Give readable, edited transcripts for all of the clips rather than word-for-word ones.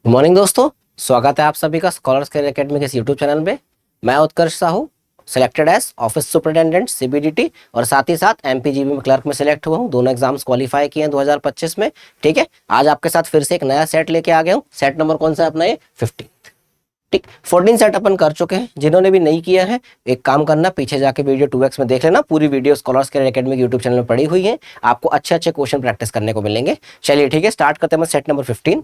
Good morning दोस्तों, स्वागत है आप सभी का स्कॉलर्स कैरियर एकेडमी के इस यूट्यूब चैनल में। मैं Utkarsh Sahu, selected as office superintendent CBDT और साथ ही साथ एमपीजीबी में क्लर्क में सिलेक्ट हुआ हूँ। दोनों एग्जाम्स क्वालिफाई किए हैं 2025 में। ठीक है, आज आपके साथ फिर से एक नया सेट लेके आ गया हूँ। सेट नंबर कौन सा है अपना? ये 15। ठीक, 14 सेट अपन कर चुके हैं। जिन्होंने भी नहीं किया है, एक काम करना, पीछे जाके वीडियो 2x में देख लेना। पूरी वीडियो स्कॉलर्स कैरियर एकेडमी के यूट्यूब चैनल में पड़ी हुई है। आपको अच्छे अच्छे क्वेश्चन प्रैक्टिस करने को मिलेंगे। चलिए ठीक है, स्टार्ट करते हैं सेट नंबर 15।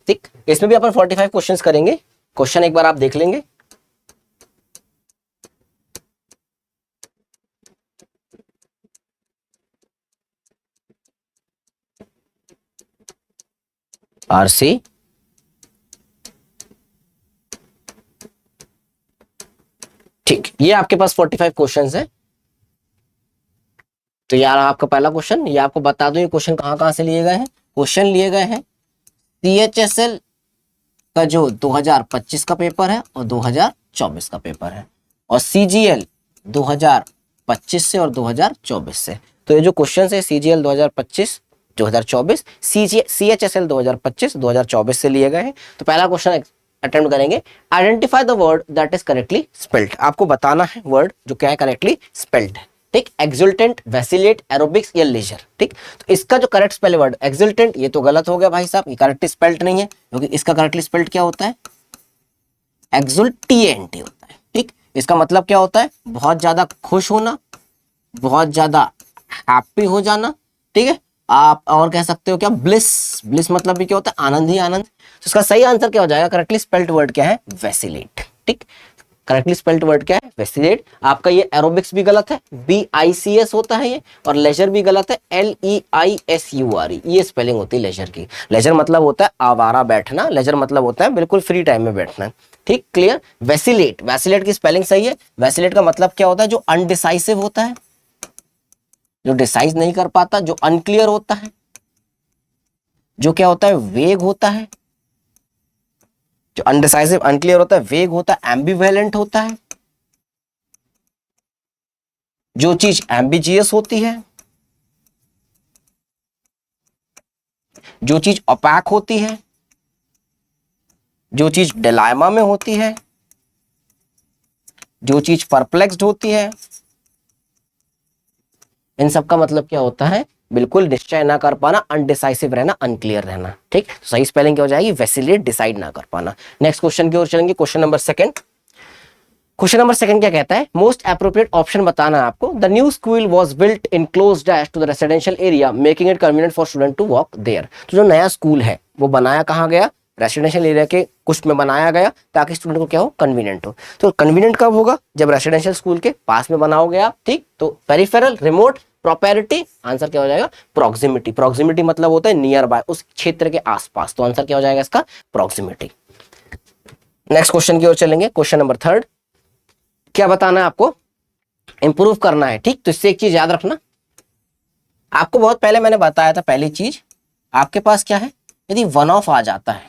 ठीक, इसमें भी अपन 45 क्वेश्चंस करेंगे। क्वेश्चन एक बार आप देख लेंगे। आरसी ठीक, ये आपके पास 45 क्वेश्चंस है। तो यार आपका पहला क्वेश्चन, ये आपको बता दूं ये क्वेश्चन कहां कहां से लिए गए हैं। क्वेश्चन लिए गए हैं सीएचएसएल का जो 2025 का पेपर है और 2024 का पेपर है, और सीजीएल 2025 से और 2024 से। तो ये जो क्वेश्चन है सीजीएल 2025 2024, सीएचएसएल 2025 2024 से लिए गए हैं। तो पहला क्वेश्चन अटेम्प्ट करेंगे। Identify the word that is correctly spelled. आपको बताना है वर्ड जो क्या है करेक्टली स्पेल्ड है। ठीक, एक्सुल्टेंट, वैसिलेट, एरोबिक्स या लेजर। ठीक, तो इसका जो करेक्ट स्पेल वर्ड एक्सुल्टेंट, ये तो गलत हो गया भाई साहब, ये करेक्टली स्पेल्ड नहीं है, क्योंकि इसका करेक्टली स्पेल्ड क्या होता है? एक्सुल्टिएंट होता है। ठीक, इसका मतलब क्या होता है? बहुत ज्यादा खुश होना, बहुत ज्यादा हैप्पी हो जाना। ठीक है, आप और कह सकते हो क्या? ब्लिस। ब्लिस मतलब भी क्या होता है? आनंद ही आनंद। तो इसका सही आंसर क्या हो जाएगा? करेक्टली स्पेल्ड वर्ड क्या है? वैसिलेट। ठीक, करेक्टली स्पेल्ड वर्ड क्या है? वैसिलेट। आपका ये एरोबिक्स भी गलत है, BICS होता है ये, और लेजर भी गलत है, LEISURE, ये स्पेलिंग होती है लेजर की। लेजर मतलब होता है आवारा बैठना, लेजर मतलब होता है बिल्कुल फ्री टाइम में बैठना। ठीक, क्लियर। वैसिलेट, वैसिलेट की स्पेलिंग सही है। वैसिलेट का मतलब क्या होता है? जो अनडिसाइसिव होता है, जो डिसाइड नहीं कर पाता, जो अनक्लियर होता है, जो क्या होता है? वेग होता है। जो अनडिसाइसिव, अनक्लियर होता है, वेग होता है, एम्बिवेलेंट होता है। जो चीज एम्बिजियस होती है, जो चीज ओपैक होती है, जो चीज डिलाइमा में होती है, जो चीज परप्लेक्स्ड होती है, इन सब का मतलब क्या होता है? बिल्कुल निश्चय ना कर पाना, अनडिसाइसिव रहना, अनक्लियर रहना। ठीक, तो सही स्पेलिंग क्या हो जाएगी? वैसिलेट, डिसाइड ना कर पाना। नेक्स्ट क्वेश्चन की ओर चलेंगे, question number second. Question number second क्या कहता है? मोस्ट एप्रोप्रिएट ऑप्शन बताना है आपको। The new school was built in close dash to the residential area making it convenient for student to walk there. तो जो नया स्कूल है वो बनाया कहाँ गया? रेसिडेंशियल एरिया के कुछ में बनाया गया, ताकि स्टूडेंट को क्या हो? कन्वीनियंट हो। तो कन्वीनियंट कब होगा? जब रेसिडेंशियल स्कूल के पास में बनाओगे आप। ठीक, तो पेरिफेरल, रिमोट, प्रॉपेरिटी। आंसर क्या हो जाएगा? प्रॉक्सिमिटी। प्रॉक्सिमिटी मतलब होता है नियर बाय, उस क्षेत्र के आसपास। तो आंसर क्या हो जाएगा इसका? प्रॉक्सिमिटी। नेक्स्ट क्वेश्चन की ओर चलेंगे, क्वेश्चन नंबर थर्ड। क्या बताना है आपको? इंप्रूव करना है। ठीक, तो इससे एक चीज याद रखना, आपको बहुत पहले मैंने बताया था। पहली चीज आपके पास क्या है? यदि वन ऑफ आ जाता है,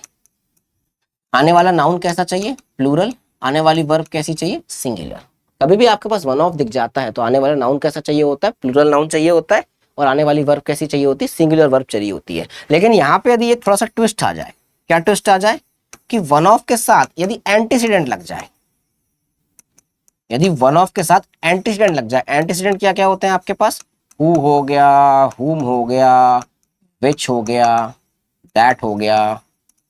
आने वाला नाउन कैसा चाहिए? प्लूरल। आने वाली वर्ब कैसी चाहिए? सिंगुलर। कभी भी आपके पास वन ऑफ दिख जाता है तो आने वाला नाउन कैसा चाहिए होता है? प्लूरल नाउन चाहिए होता है, और आने वाली वर्ब कैसी चाहिए होती है? सिंगुलर वर्ब चाहिए होती है। लेकिन यहाँ पे यदि एक थोड़ा सा ट्विस्ट आ जाए, क्या ट्विस्ट आ जाए? कि वन ऑफ के साथ यदि एंटीसीडेंट लग जाए, यदि वन ऑफ के साथ एंटीसीडेंट लग जाए। एंटीसीडेंट क्या क्या होते हैं आपके पास? हु हो गया, हुम हो गया, विच हो गया, दैट हो गया,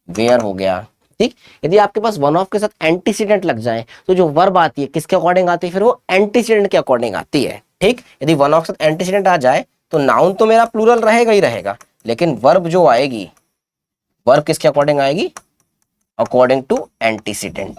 वेयर हो गया। ठीक, यदि आपके पास वन ऑफ के साथ एंटीसीडेंट लग जाए तो जो वर्ब आती है किसके अकॉर्डिंग आती है? फिर वो एंटीसीडेंट के अकॉर्डिंग आती है। ठीक, यदि वन ऑफ के साथ एंटीसीडेंट आ जाए तो नाउन तो मेरा प्लूरल रहेगा ही रहेगा, लेकिन वर्ब जो आएगी, वर्ब किसके अकॉर्डिंग आएगी? According to antecedent.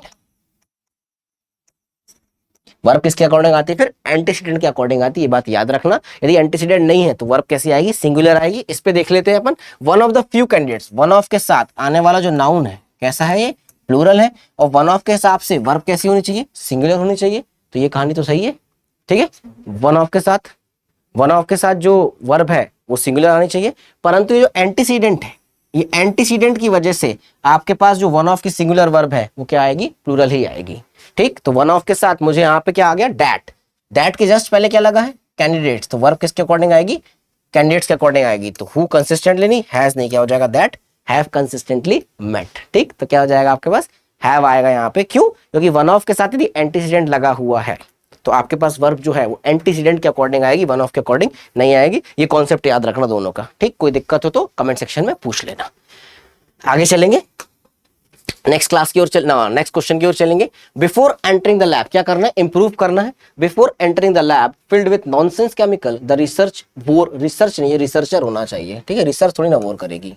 वर्ब किसके अकॉर्डिंग आती है? फिर एंटीसीडेंट के अकॉर्डिंग आती है। ये बात याद रखना। यदि एंटीसीडेंट नहीं है तो वर्ब कैसी आएगी? सिंगुलर आएगी। इस पे देख लेते हैं अपन। One of the few candidates, one of के साथ आने वाला जो नाउन है कैसा है? ये प्लूरल है, और वन ऑफ के हिसाब से वर्ब कैसी होनी चाहिए? सिंगुलर होनी चाहिए। तो ये कहानी तो सही है। ठीक है, वन ऑफ के साथ जो वर्ब है वो सिंगुलर आनी चाहिए, परंतु ये जो एंटीसीडेंट है, ये एंटीसीडेंट की वजह से आपके पास जो वन ऑफ की सिंगुलर वर्ब है वो क्या आएगी? प्लूरल ही आएगी। ठीक, तो वन ऑफ के साथ मुझे यहाँ पे क्या आ गया? दैट। दैट के जस्ट पहले क्या लगा है? कैंडिडेट्स। तो वर्ब किसके अकॉर्डिंग आएगी? कैंडिडेट्स के अकॉर्डिंग आएगी। तो हु कंसिस्टेंटली नहीं, हैज नहीं, क्या हो जाएगा? दैट। Have consistently met. ठीक, तो क्या हो जाएगा आपके पास, हैव आएगा यहाँ पे, क्यों, क्योंकि वन ऑफ के साथ यदि एंटीसीडेंट लगा हुआ है तो आपके पास वर्ब जो है वो एंटीसीडेंट के अकॉर्डिंग आएगी, वन ऑफ के अकॉर्डिंग नहीं आएगी। ये कॉन्सेप्ट याद रखना दोनों का। ठीक, कोई दिक्कत हो तो कमेंट सेक्शन में पूछ लेना। आगे चलेंगे, नेक्स्ट क्लास की ओर नेक्स्ट क्वेश्चन की ओर चलेंगे। बिफोर एंटरिंग द लैब, क्या करना है, इंप्रूव करना है। Before entering the lab filled with nonsense chemical the research bore, research नहीं है, रिसर्चर होना चाहिए। ठीक है, रिसर्च थोड़ी ना बोर करेगी,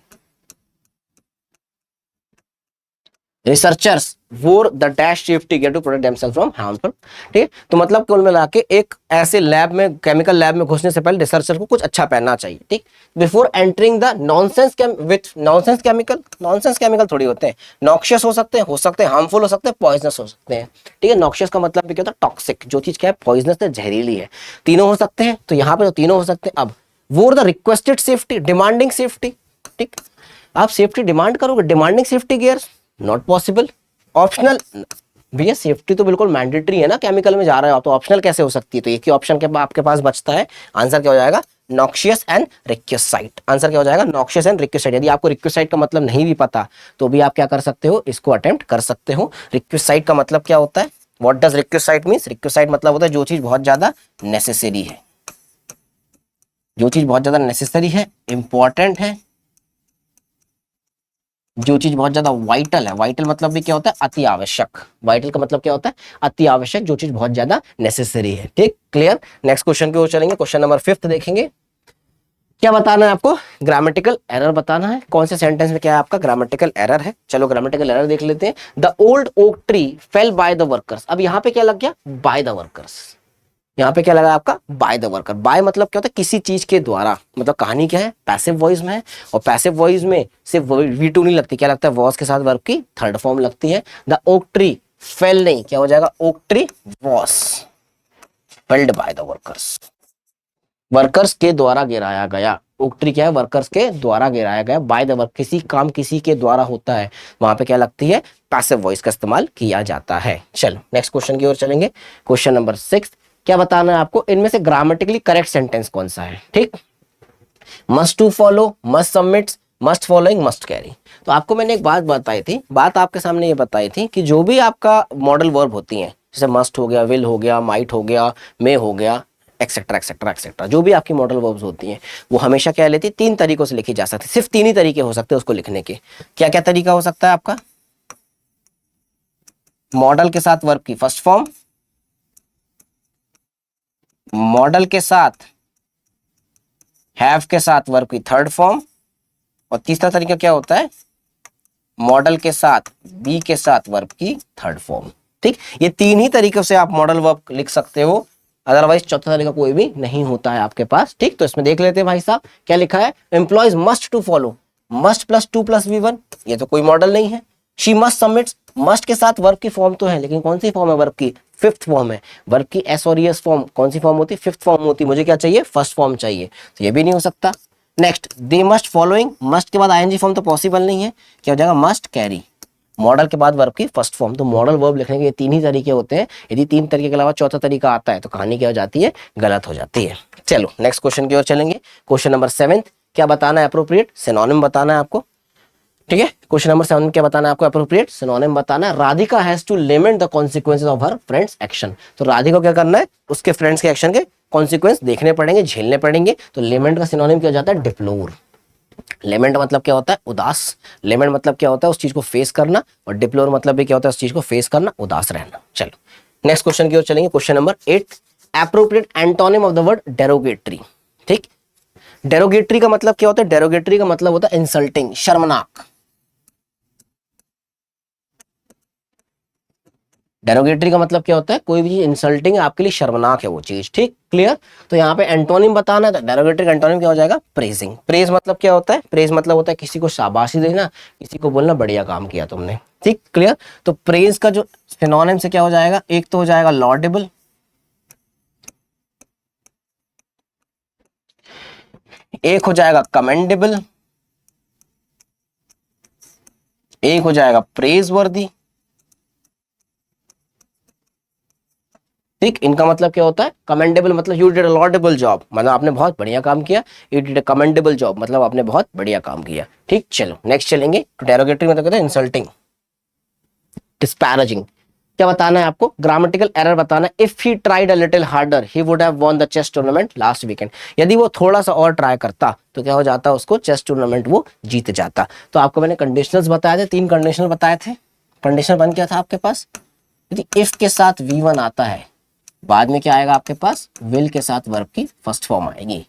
researchers wore the dash safety gear to protect themselves from harmful. ठीक है, तो मतलब कुल मिला के एक ऐसे लैब में, केमिकल लैब में घुसने से पहले रिसर्चर को कुछ अच्छा पहनना चाहिए। ठीक, before entering the nonsense with nonsense chemical, nonsense chemical थोड़ी होते हैं, नॉक्शियस हो सकते हैं, हार्मफुल हो सकते हैं, पॉइजनस हो सकते हैं। ठीक है, नॉक्शियस का मतलब भी क्या होता है, टॉक्सिक, जो चीज क्या है पॉइजनस है, जहरीली है, तीनों हो सकते हैं। तो यहाँ पे तो तीनों हो सकते हैं। अब वोर the requested safety, demanding safety. ठीक, आप सेफ्टी डिमांड करोगे, demanding safety gear not possible, optional. भैया सेफ्टी तो बिल्कुल मैंडेटरी है ना, केमिकल में जा रहे हो आप, तो ऑप्शनल कैसे हो सकती है। तो एक ही ऑप्शन के आपके पास बचता है, आंसर क्या हो जाएगा, नॉक्शियस एंड रिक्वेसाइट। आंसर क्या हो जाएगा, नॉक्शियस एंड रिक्वेसाइट। यदि आपको रिक्वेसाइट का मतलब नहीं भी पता तो भी आप क्या कर सकते हो, इसको अटेम्प्ट कर सकते हो। रिक्वेसाइट का मतलब क्या होता है, what does requisite means, requisite मतलब होता है जो चीज बहुत ज्यादा नेसेसरी है, जो चीज बहुत ज्यादा नेसेसरी है, इंपॉर्टेंट है, जो चीज बहुत ज्यादा वाइटल है। वाइटल मतलब भी क्या होता है, अति आवश्यक। वाइटल का मतलब क्या होता है, अति आवश्यक, जो चीज बहुत ज्यादा नेसेसरी है। ठीक, क्लियर। नेक्स्ट क्वेश्चन की ओर चलेंगे, क्वेश्चन नंबर 5 देखेंगे। क्या बताना है आपको, ग्रामेटिकल एरर बताना है। कौन से सेंटेंस में क्या है आपका ग्रामेटिकल एरर है। चलो ग्रामेटिकल एरर देख लेते हैं। The old oak tree fail by the workers. अब यहाँ पे क्या लग गया, बाय द वर्कर्स। यहाँ पे क्या लगा आपका, बाय द वर्कर। बाय मतलब क्या होता है, किसी चीज के द्वारा। मतलब कहानी क्या है, पैसिव वॉइस में है, और पैसिव वॉइस में सिर्फ V2 नहीं लगती, क्या लगता है, वॉज के साथ वर्ब की थर्ड फॉर्म लगती है। द ओक ट्री फेल नहीं, क्या हो जाएगा, oak tree was failed by the workers. Workers के द्वारा गिराया गया। ओक ट्री क्या है, वर्कर्स के द्वारा गिराया गया। बाय द वर्क, किसी काम किसी के द्वारा होता है, वहां पे क्या लगती है, पैसिव वॉइस का इस्तेमाल किया जाता है। चलो नेक्स्ट क्वेश्चन की ओर चलेंगे, क्वेश्चन नंबर 6। क्या बताना है आपको, इनमें से ग्रामेटिकली करेक्ट सेंटेंस कौन सा है। ठीक, must to follow, must submit, must following, must carry. तो आपको मैंने एक बात बताई थी, बात आपके सामने ये बताई थी कि जो भी आपका मॉडल वर्ब होती हैं, जैसे मस्ट हो गया, विल हो गया, माइट हो गया, मे हो गया, एक्सेट्रा एक्सेट्रा एक्सेट्रा, जो भी आपकी मॉडल वर्ब्स होती हैं वो हमेशा क्या लेती है, 3 तरीकों से लिखी जा सकती है। सिर्फ 3 ही तरीके हो सकते हैं उसको लिखने के। क्या क्या तरीका हो सकता है आपका, मॉडल के साथ वर्ब की फर्स्ट फॉर्म, मॉडल के साथ हैव के साथ वर्ब की थर्ड फॉर्म, और तीसरा तरीका क्या होता है, मॉडल के साथ बी के साथ वर्ब की थर्ड फॉर्म। ठीक, ये 3 ही तरीकों से आप मॉडल वर्ब लिख सकते हो, अदरवाइज चौथा तरीका कोई भी नहीं होता है आपके पास। ठीक, तो इसमें देख लेते हैं भाई साहब क्या लिखा है, employees must to follow, must plus 2 plus V1, ये तो कोई मॉडल नहीं है। शी मस्ट सबमिट, मस्ट के साथ वर्ब की फॉर्म तो है, लेकिन कौन सी फॉर्म है वर्ब की, फिफ्थ फॉर्म है। वर्ब की एस और एस फॉर्म कौन सी फॉर्म होती है, फिफ्थ फॉर्म होती है। मुझे क्या चाहिए, फर्स्ट फॉर्म चाहिए, तो ये भी नहीं हो सकता। Next, they must following, must के बाद आईएनजी फॉर्म तो पॉसिबल नहीं है, क्या हो जाएगा, मस्ट कैरी, मॉडल के बाद वर्ब की फर्स्ट फॉर्म। तो मॉडल वर्ब लिखने के ये 3 ही तरीके होते हैं। यदि 3 तरीके के अलावा चौथा तरीका आता है तो कहानी क्या हो जाती है, गलत हो जाती है। चलो नेक्स्ट क्वेश्चन की ओर चलेंगे, क्वेश्चन नंबर 7। क्या बताना है, अप्रोप्रिएट सिनोनिम बताना है आपको। ठीक है, क्वेश्चन नंबर 7 क्या बताना है आपको, अप्रोप्रिएट सिनोनिम बताना है। Radhika has to limit the consequences of her friends action. तो राधिका को क्या करना है, उसके फ्रेंड्स के एक्शन के कॉन्सिक्वेंस देखने पड़ेंगे, झेलने पड़ेंगे। तो लिमिट का सिनोनिम क्या हो जाता है, डिप्लोर। लेमेंट मतलब क्या होता है, उदास। लेमेंट मतलब क्या होता है, उस चीज को फेस करना, और डिप्लोर मतलब भी क्या होता है, उस चीज को फेस करना, उदास रहना। चलो नेक्स्ट क्वेश्चन की ओर चलेंगे, question number 8। Appropriate antonym of the word derogatory. ठीक, डेरोगेटरी का मतलब क्या होता है, डेरोगेटरी का मतलब होता है इंसल्टिंग, शर्मनाक। डेरोगेटरी का मतलब क्या होता है, कोई भी चीज इंसल्टिंग है, आपके लिए शर्मनाक है वो चीज। ठीक, क्लियर। तो यहाँ पे एंटोनिम बताना है, तो डेरोगेटरी का एंटोनिम क्या हो जाएगा, प्रेजिंग। प्रेज मतलब क्या होता है, प्रेज मतलब होता है किसी को शाबाशी देना, किसी को बोलना बढ़िया काम किया तुमने। ठीक, क्लियर। तो प्रेज का जो सिनोनिम से क्या हो जाएगा, एक तो हो जाएगा लॉर्डेबल, एक हो जाएगा कमेंडेबल, एक हो जाएगा प्रेज वर्दी। ठीक, इनका मतलब क्या होता है, कमेंडेबल मतलब you did a laudable job, मतलब आपने बहुत बढ़िया काम किया, you did a commendable job मतलब आपने बहुत बढ़िया काम किया। ठीक, चलो नेक्स्ट चलेंगे। डेरोगेटरी मतलब कहते हैं इंसल्टिंग, डिस्पैरेजिंग। क्या बताना है आपको, ग्रामेटिकल एरर बताना है। If he tried a little harder he would have won the chess tournament last weekend, यदि वो थोड़ा सा और ट्राई करता तो क्या हो जाता, उसको चेस टूर्नामेंट वो जीत जाता। तो आपको मैंने कंडीशनल्स बताए थे, 3 कंडीशनल बताए थे। कंडीशन 1 क्या था आपके पास, यदि इफ के साथ V1 आता है, बाद में क्या आएगा आपके पास, विल के साथ वर्ब की फर्स्ट फॉर्म आएगी।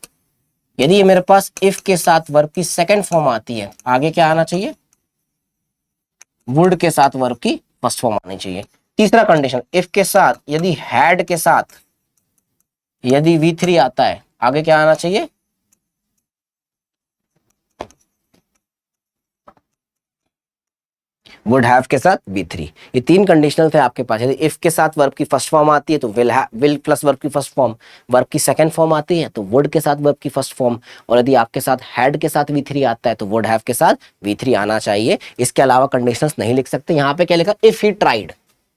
यदि ये मेरे पास इफ के साथ वर्ब की सेकंड फॉर्म आती है, आगे क्या आना चाहिए, वुड के साथ वर्ब की फर्स्ट फॉर्म आनी चाहिए। तीसरा कंडीशन, इफ के साथ यदि हैड के साथ यदि V3 आता है, आगे क्या आना चाहिए, वुड हैव के साथ V3। ये 3 कंडीशनल थे आपके पास। यदि इफ के साथ वर्ब की फर्स्ट फॉर्म आती है तो विल प्लस वर्ब की फर्स्ट फॉर्म, वर्ब की सेकंड फॉर्म आती है तो वुड के साथ वर्ब की फर्स्ट फॉर्म, और यदि आपके साथ हैड के साथ V3 आता है तो वुड हैव के साथ V3 आना चाहिए। इसके अलावा कंडीशंस नहीं लिख सकते। यहाँ पे क्या लिखा, इफ ही ट्राइड,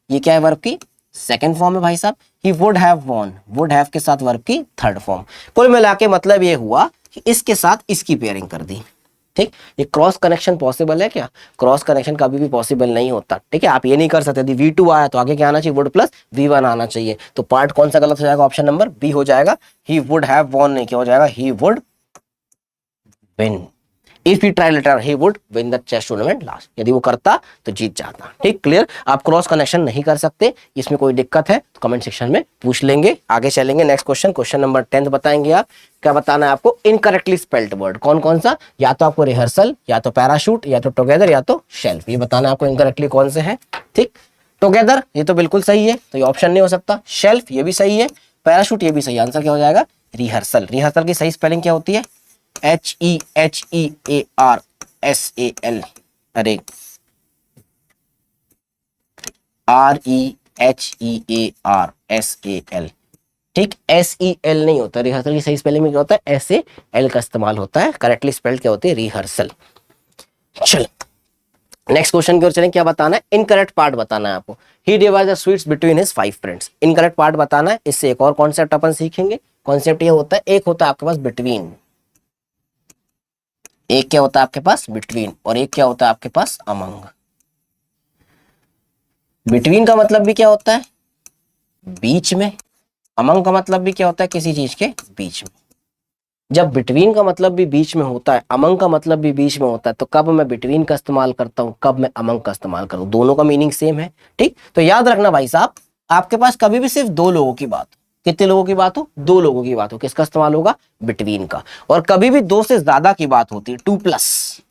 ये क्या है, वर्ब की सेकंड फॉर्म है भाई साहब। ही would have von, would have के साथ वर्ब की थर्ड फॉर्म। कुल मिला के मतलब ये हुआ कि इसके साथ इसकी पेयरिंग कर दी। ठीक, ये क्रॉस कनेक्शन पॉसिबल है क्या, क्रॉस कनेक्शन कभी भी पॉसिबल नहीं होता। ठीक है, आप ये नहीं कर सकते यदि V2 आया तो आगे क्या आना चाहिए, वुड प्लस V1 आना चाहिए। तो पार्ट कौन सा गलत हो जाएगा, ऑप्शन नंबर बी हो जाएगा। ही वुड हैव वॉन नहीं, क्या हो जाएगा, he would win. If he try later he would win the chess tournament last, यदि वो करता तो जीत जाता। ठीक, क्लियर। आप क्रॉस कनेक्शन नहीं कर सकते, इसमें कोई दिक्कत है तो कमेंट सेक्शन में पूछ लेंगे। आगे चलेंगे, नेक्स्ट क्वेश्चन, क्वेश्चन नंबर 10 बताएंगे आप। क्या बताना है आपको, इनकरेक्टली स्पेल्ड वर्ड कौन कौन सा, या तो आपको रिहर्सल, या तो पैराशूट, या तो टुगेदर, या तो शेल्फ। ये बताना है आपको इनकरेक्टली कौन से है। ठीक, टुगेदर ये तो बिल्कुल सही है, तो ये ऑप्शन नहीं हो सकता। शेल्फ ये भी सही है, पैराशूट ये भी सही है। आंसर क्या हो जाएगा, रिहर्सल। रिहर्सल की सही स्पेलिंग क्या होती है, HEHEARSAL, अरे REHEARSAL। ठीक, SEL नहीं होता, रिहर्सल की सही स्पेलिंग में क्या होता है, SAL का इस्तेमाल होता है। करेक्टली स्पेल्ड क्या होती है, रिहर्सल। चल नेक्स्ट क्वेश्चन की ओर चलें। क्या बताना है, इनकरेक्ट पार्ट बताना है आपको। He divide the sweets between his 5 friends, incorrect part बताना है। इससे एक और कॉन्सेप्ट अपन सीखेंगे। कॉन्सेप्ट ये होता है, एक होता है आपके पास बिटवीन, एक क्या होता है आपके पास बिटवीन, और एक क्या होता है आपके पास अमंग। बिटवीन का मतलब भी क्या होता है, बीच में। अमंग का मतलब भी क्या होता है, किसी चीज के बीच में। जब बिटवीन का मतलब भी बीच में होता है, अमंग का मतलब भी बीच में होता है, तो कब मैं बिटवीन का इस्तेमाल करता हूं, कब मैं अमंग का इस्तेमाल करूं, दोनों का मीनिंग सेम है। ठीक, तो याद रखना भाई साहब, आपके पास कभी भी सिर्फ 2 लोगों की बात, कितने लोगों की बात हो, 2 लोगों की बात हो, किसका इस्तेमाल होगा, बिटवीन का। और कभी भी 2 से ज्यादा की बात होती है, 2+,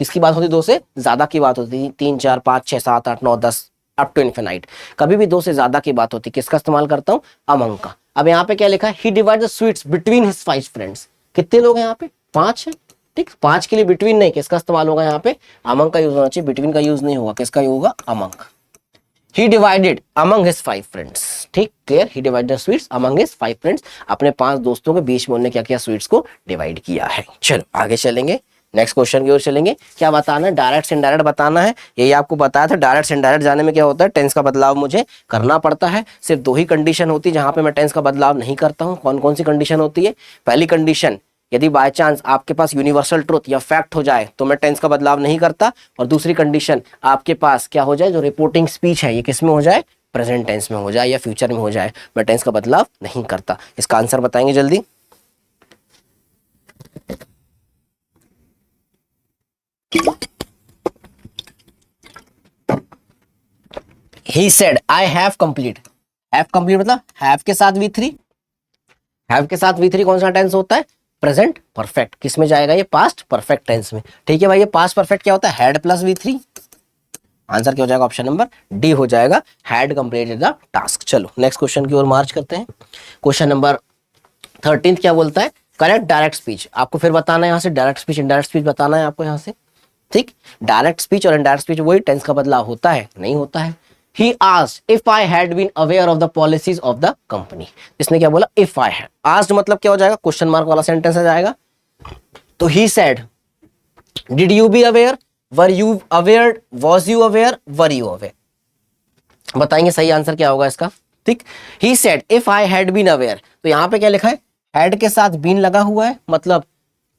किसकी बात होती है, 2 से ज्यादा की बात होती है, 3 4 5 6 7 8 9 10 अप टू इन्फिनाइट। कभी भी 2 से ज्यादा की बात होती है, किसका इस्तेमाल करता हूं, अमंग का। अब यहाँ पे क्या लिखा है, he divide the sweets between his 5 friends, कितने लोग हैं यहाँ पे, 5 है। ठीक, 5 के लिए बिटवीन नहीं, किसका इस्तेमाल होगा यहाँ पे, अमंग का यूज होना चाहिए, बिटवीन का यूज नहीं होगा, किसका होगा, among. He divided among his 5 friends। ठीक, clear. He divided the sweets among his 5 friends, अपने 5 दोस्तों के बीच में उन्होंने क्या किया, स्वीट्स को डिवाइड किया है। चलो आगे चलेंगे, नेक्स्ट क्वेश्चन की ओर चलेंगे। क्या बताना है, डायरेक्ट इनडायरेक्ट बताना है। यही आपको बताया था, डायरेक्ट इनडायरेक्ट जाने में क्या होता है, टेंस का बदलाव मुझे करना पड़ता है। सिर्फ 2 ही कंडीशन होती है जहां पे मैं टेंस का बदलाव नहीं करता हूं। कौन कौन सी कंडीशन होती है, पहली कंडीशन, यदि बाय चांस आपके पास यूनिवर्सल ट्रुथ या फैक्ट हो जाए तो मैं टेंस का बदलाव नहीं करता। और दूसरी कंडीशन, आपके पास क्या हो जाए, जो रिपोर्टिंग स्पीच है ये किस में हो जाए, प्रेजेंट टेंस में हो जाए या फ्यूचर में हो जाए, मैं टेंस का बदलाव नहीं करता। इसका आंसर बताएंगे जल्दी। He said I have complete, have complete मतलब have के साथ V3, हैव के साथ V3 कौन सा टेंस होता है, प्रेजेंट परफेक्ट। किस में जाएगा ये, पास्ट परफेक्ट टेंस में। ठीक है भाई, ये पास्ट परफेक्ट क्या होता है, हैड प्लस V3। आंसर क्या हो जाएगा, ऑप्शन नंबर डी हो जाएगा, हैड कंप्लीटेड द टास्क। चलो नेक्स्ट क्वेश्चन की ओर मार्च करते हैं। क्वेश्चन नंबर 13 क्या बोलता है, करेक्ट डायरेक्ट स्पीच। आपको फिर बताना है यहाँ से, डायरेक्ट स्पीच इनडायरेक्ट स्पीच बताना है आपको यहाँ से। ठीक, डायरेक्ट स्पीच और इनडायरेक्ट स्पीच वही, टेंस का बदलाव होता है, नहीं होता है। He asked if I had been aware of the policies of the company। इसने क्या बोला, if I had। asked मतलब क्या हो जाएगा, क्वेश्चन मार्क वाला सेंटेंस आ जाएगा। तो he said did you be aware, were you aware, was you aware, were you aware। बताएंगे सही आंसर क्या होगा इसका। ठीक। He said if I had been aware, तो यहाँ पे क्या लिखा है, हैड के साथ बीन लगा हुआ है, मतलब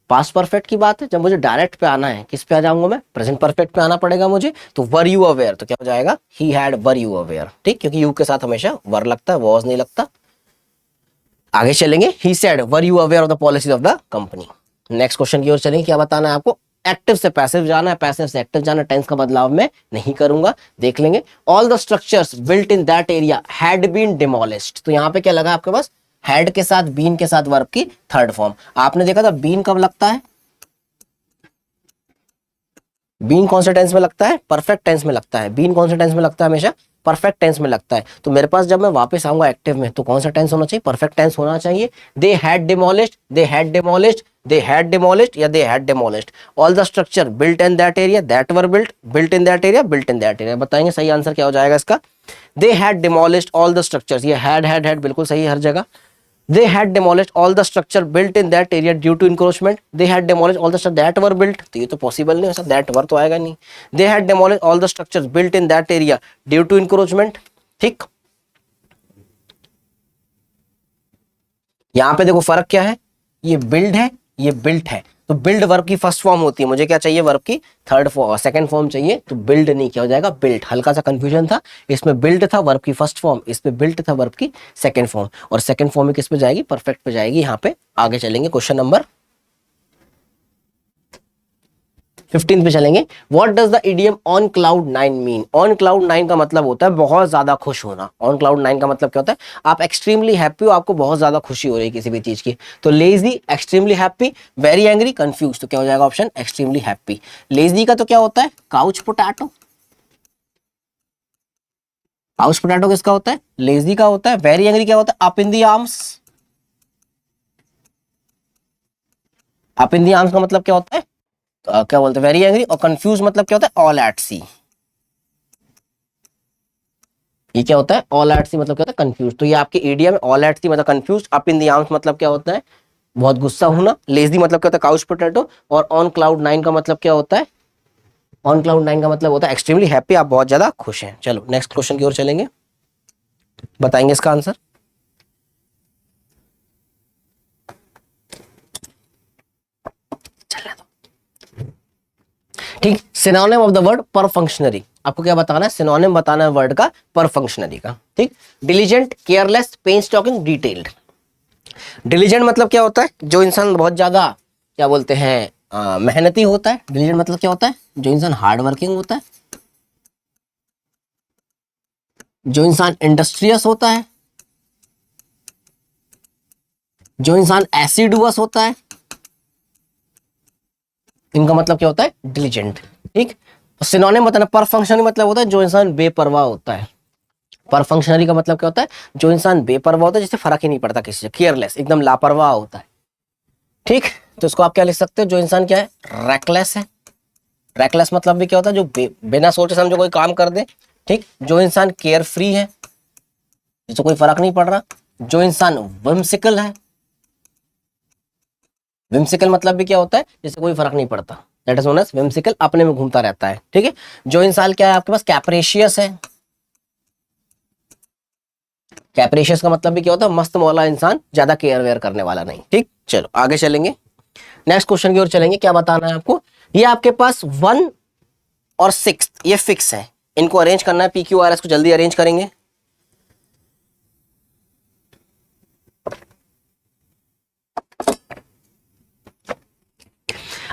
पास्ट परफेक्ट की बात है। जब मुझे डायरेक्ट पे आना है, किस पे आ जाऊंगा मैं, प्रेजेंट परफेक्ट पे आना पड़ेगा मुझे, तो वर यू अवेयर, तो क्या हो जाएगा, he had were you aware, ठीक, क्योंकि यू के साथ हमेशा वर लगता है, वॉज नहीं लगता। आगे चलेंगे, he said were you aware of the policies of the company. Next question की ओर चलेंगे, क्या बताना है आपको, एक्टिव से पैसिव जाना है, पैसिव से एक्टिव जाना है, टेंस का बदलाव मैं नहीं करूंगा, देख लेंगे। All the structures built in that area had been demolished, तो यहाँ पे क्या लगा आपके पास, हैड के साथ बीन के साथ वर्ब की थर्ड फॉर्म। आपने देखा था बीन कब लगता है, बीन कौन से टेंस में लगता है, परफेक्ट टेंस में लगता है। बीन कौन से टेंस में लगता है, हमेशा परफेक्ट टेंस में लगता है। तो मेरे पास जब मैं वापस आऊंगा एक्टिव में, तो कौन सा टेंस होना चाहिए, परफेक्ट टेंस होना चाहिए। They had demolished, they had demolished, they had demolished या they had demolished. All the structure built in that area that were built, built in that area, built in that area. बताएंगे सही answer क्या हो जाएगा इसका, they had demolished all the structures, ये had बिल्कुल सही है हर जगह। They had demolished all the structure built in that area due to encroachment. They had demolished all the structure that were built. तो ये तो पॉसिबल नहीं, ऐसा that were तो आएगा नहीं। They had demolished all the structures built in that area due to encroachment. ठीक, यहां पे देखो फर्क क्या है, ये बिल्ड है, ये बिल्ट है। तो बिल्ड वर्ब की फर्स्ट फॉर्म होती है, मुझे क्या चाहिए, वर्ब की थर्ड फॉर्म, सेकंड फॉर्म चाहिए, तो बिल्ड नहीं, क्या हो जाएगा, बिल्ट। हल्का सा कंफ्यूजन था, इसमें बिल्ड था वर्ब की फर्स्ट फॉर्म, इस पे बिल्ट था वर्ब की सेकंड फॉर्म, और सेकंड फॉर्म में किस पे जाएगी, परफेक्ट पे जाएगी। यहाँ पे आगे चलेंगे, क्वेश्चन नंबर 15 पे चलेंगे। What does the idiom on cloud 9 mean, on cloud 9 का मतलब होता है बहुत ज्यादा खुश होना। ऑन क्लाउड 9 का मतलब क्या होता है, आप एक्सट्रीमली हैप्पी हो, आपको बहुत ज्यादा खुशी हो रही है किसी भी चीज की। तो lazy, extremely happy, very angry, confuse, तो क्या हो जाएगा ऑप्शन एक्सट्रीमली हैप्पी। लेजी का तो क्या होता है, काउच पोटैटो, काउच पोटैटो किसका होता है, लेजी का होता है। वेरी एंग्री क्या होता है, up in the arms, up in the arms का मतलब क्या होता है, क्या बोलते हैं, वेरी एंग्री। और कंफ्यूज मतलब क्या होता है, ऑल एट सी, ये क्या होता है, ऑल एट सी मतलब क्या होता है, कंफ्यूज। तो ये आपके इडियम में ऑल एट सी मतलब confuse, up in the arms मतलब क्या होता है, बहुत गुस्सा होना, लेजी मतलब क्या होता है, काउच पोटैटो, और ऑन क्लाउड 9 का मतलब क्या होता है, ऑन क्लाउड 9 का मतलब होता है एक्सट्रीमली हैप्पी, आप बहुत ज्यादा खुश हैं। चलो नेक्स्ट क्वेश्चन की ओर चलेंगे, बताएंगे इसका आंसर। ठीक, सिनोनिम ऑफ द वर्ड पर फंक्शनरी, आपको क्या बताना है, सिनोनिम बताना है वर्ड का पर फंक्शनरी का। ठीक, diligent, careless, painstaking, detailed. Diligent मतलब क्या होता है, जो इंसान बहुत ज्यादा क्या बोलते हैं मेहनती होता है। डिलीजेंट मतलब क्या होता है, जो इंसान हार्ड वर्किंग होता है, जो इंसान इंडस्ट्रियस होता है, जो इंसान एसिडुअस होता है, इनका मतलब क्या होता है, डिलीजेंट। ठीक, सिनोनिम बताना, पर फंक्शनरी मतलब होता है जो इंसान बेपरवाह होता है। पर फंक्शनरी का मतलब क्या होता है, जो इंसान बेपरवाह होता है, जिससे फर्क ही नहीं पड़ता किसी से, केयरलेस, एकदम लापरवाह होता है। ठीक, तो इसको आप क्या लिख सकते हो, जो इंसान क्या है, रैकलेस है। रैकलेस मतलब भी क्या होता है, जो बिना सोचे समझे कोई काम कर दे। ठीक, जो इंसान केयर फ्री है, जिससे कोई फर्क नहीं पड़ रहा। जो इंसान विम्सिकल है, विम्सिकल मतलब भी क्या होता है, जिससे कोई फर्क नहीं पड़ता, that is known as whimsical, अपने में घूमता रहता है। ठीक है, जो इंसान क्या है आपके पास, कैप्रेशियस है। कैप्रेशियस का मतलब भी क्या होता है, मस्त मौला इंसान, ज्यादा केयर वेयर करने वाला नहीं। ठीक, चलो आगे चलेंगे, नेक्स्ट क्वेश्चन की ओर चलेंगे। क्या बताना है आपको, ये आपके पास 1 और 6 ये फिक्स है, इनको अरेंज करना है, PQRS को जल्दी अरेंज करेंगे।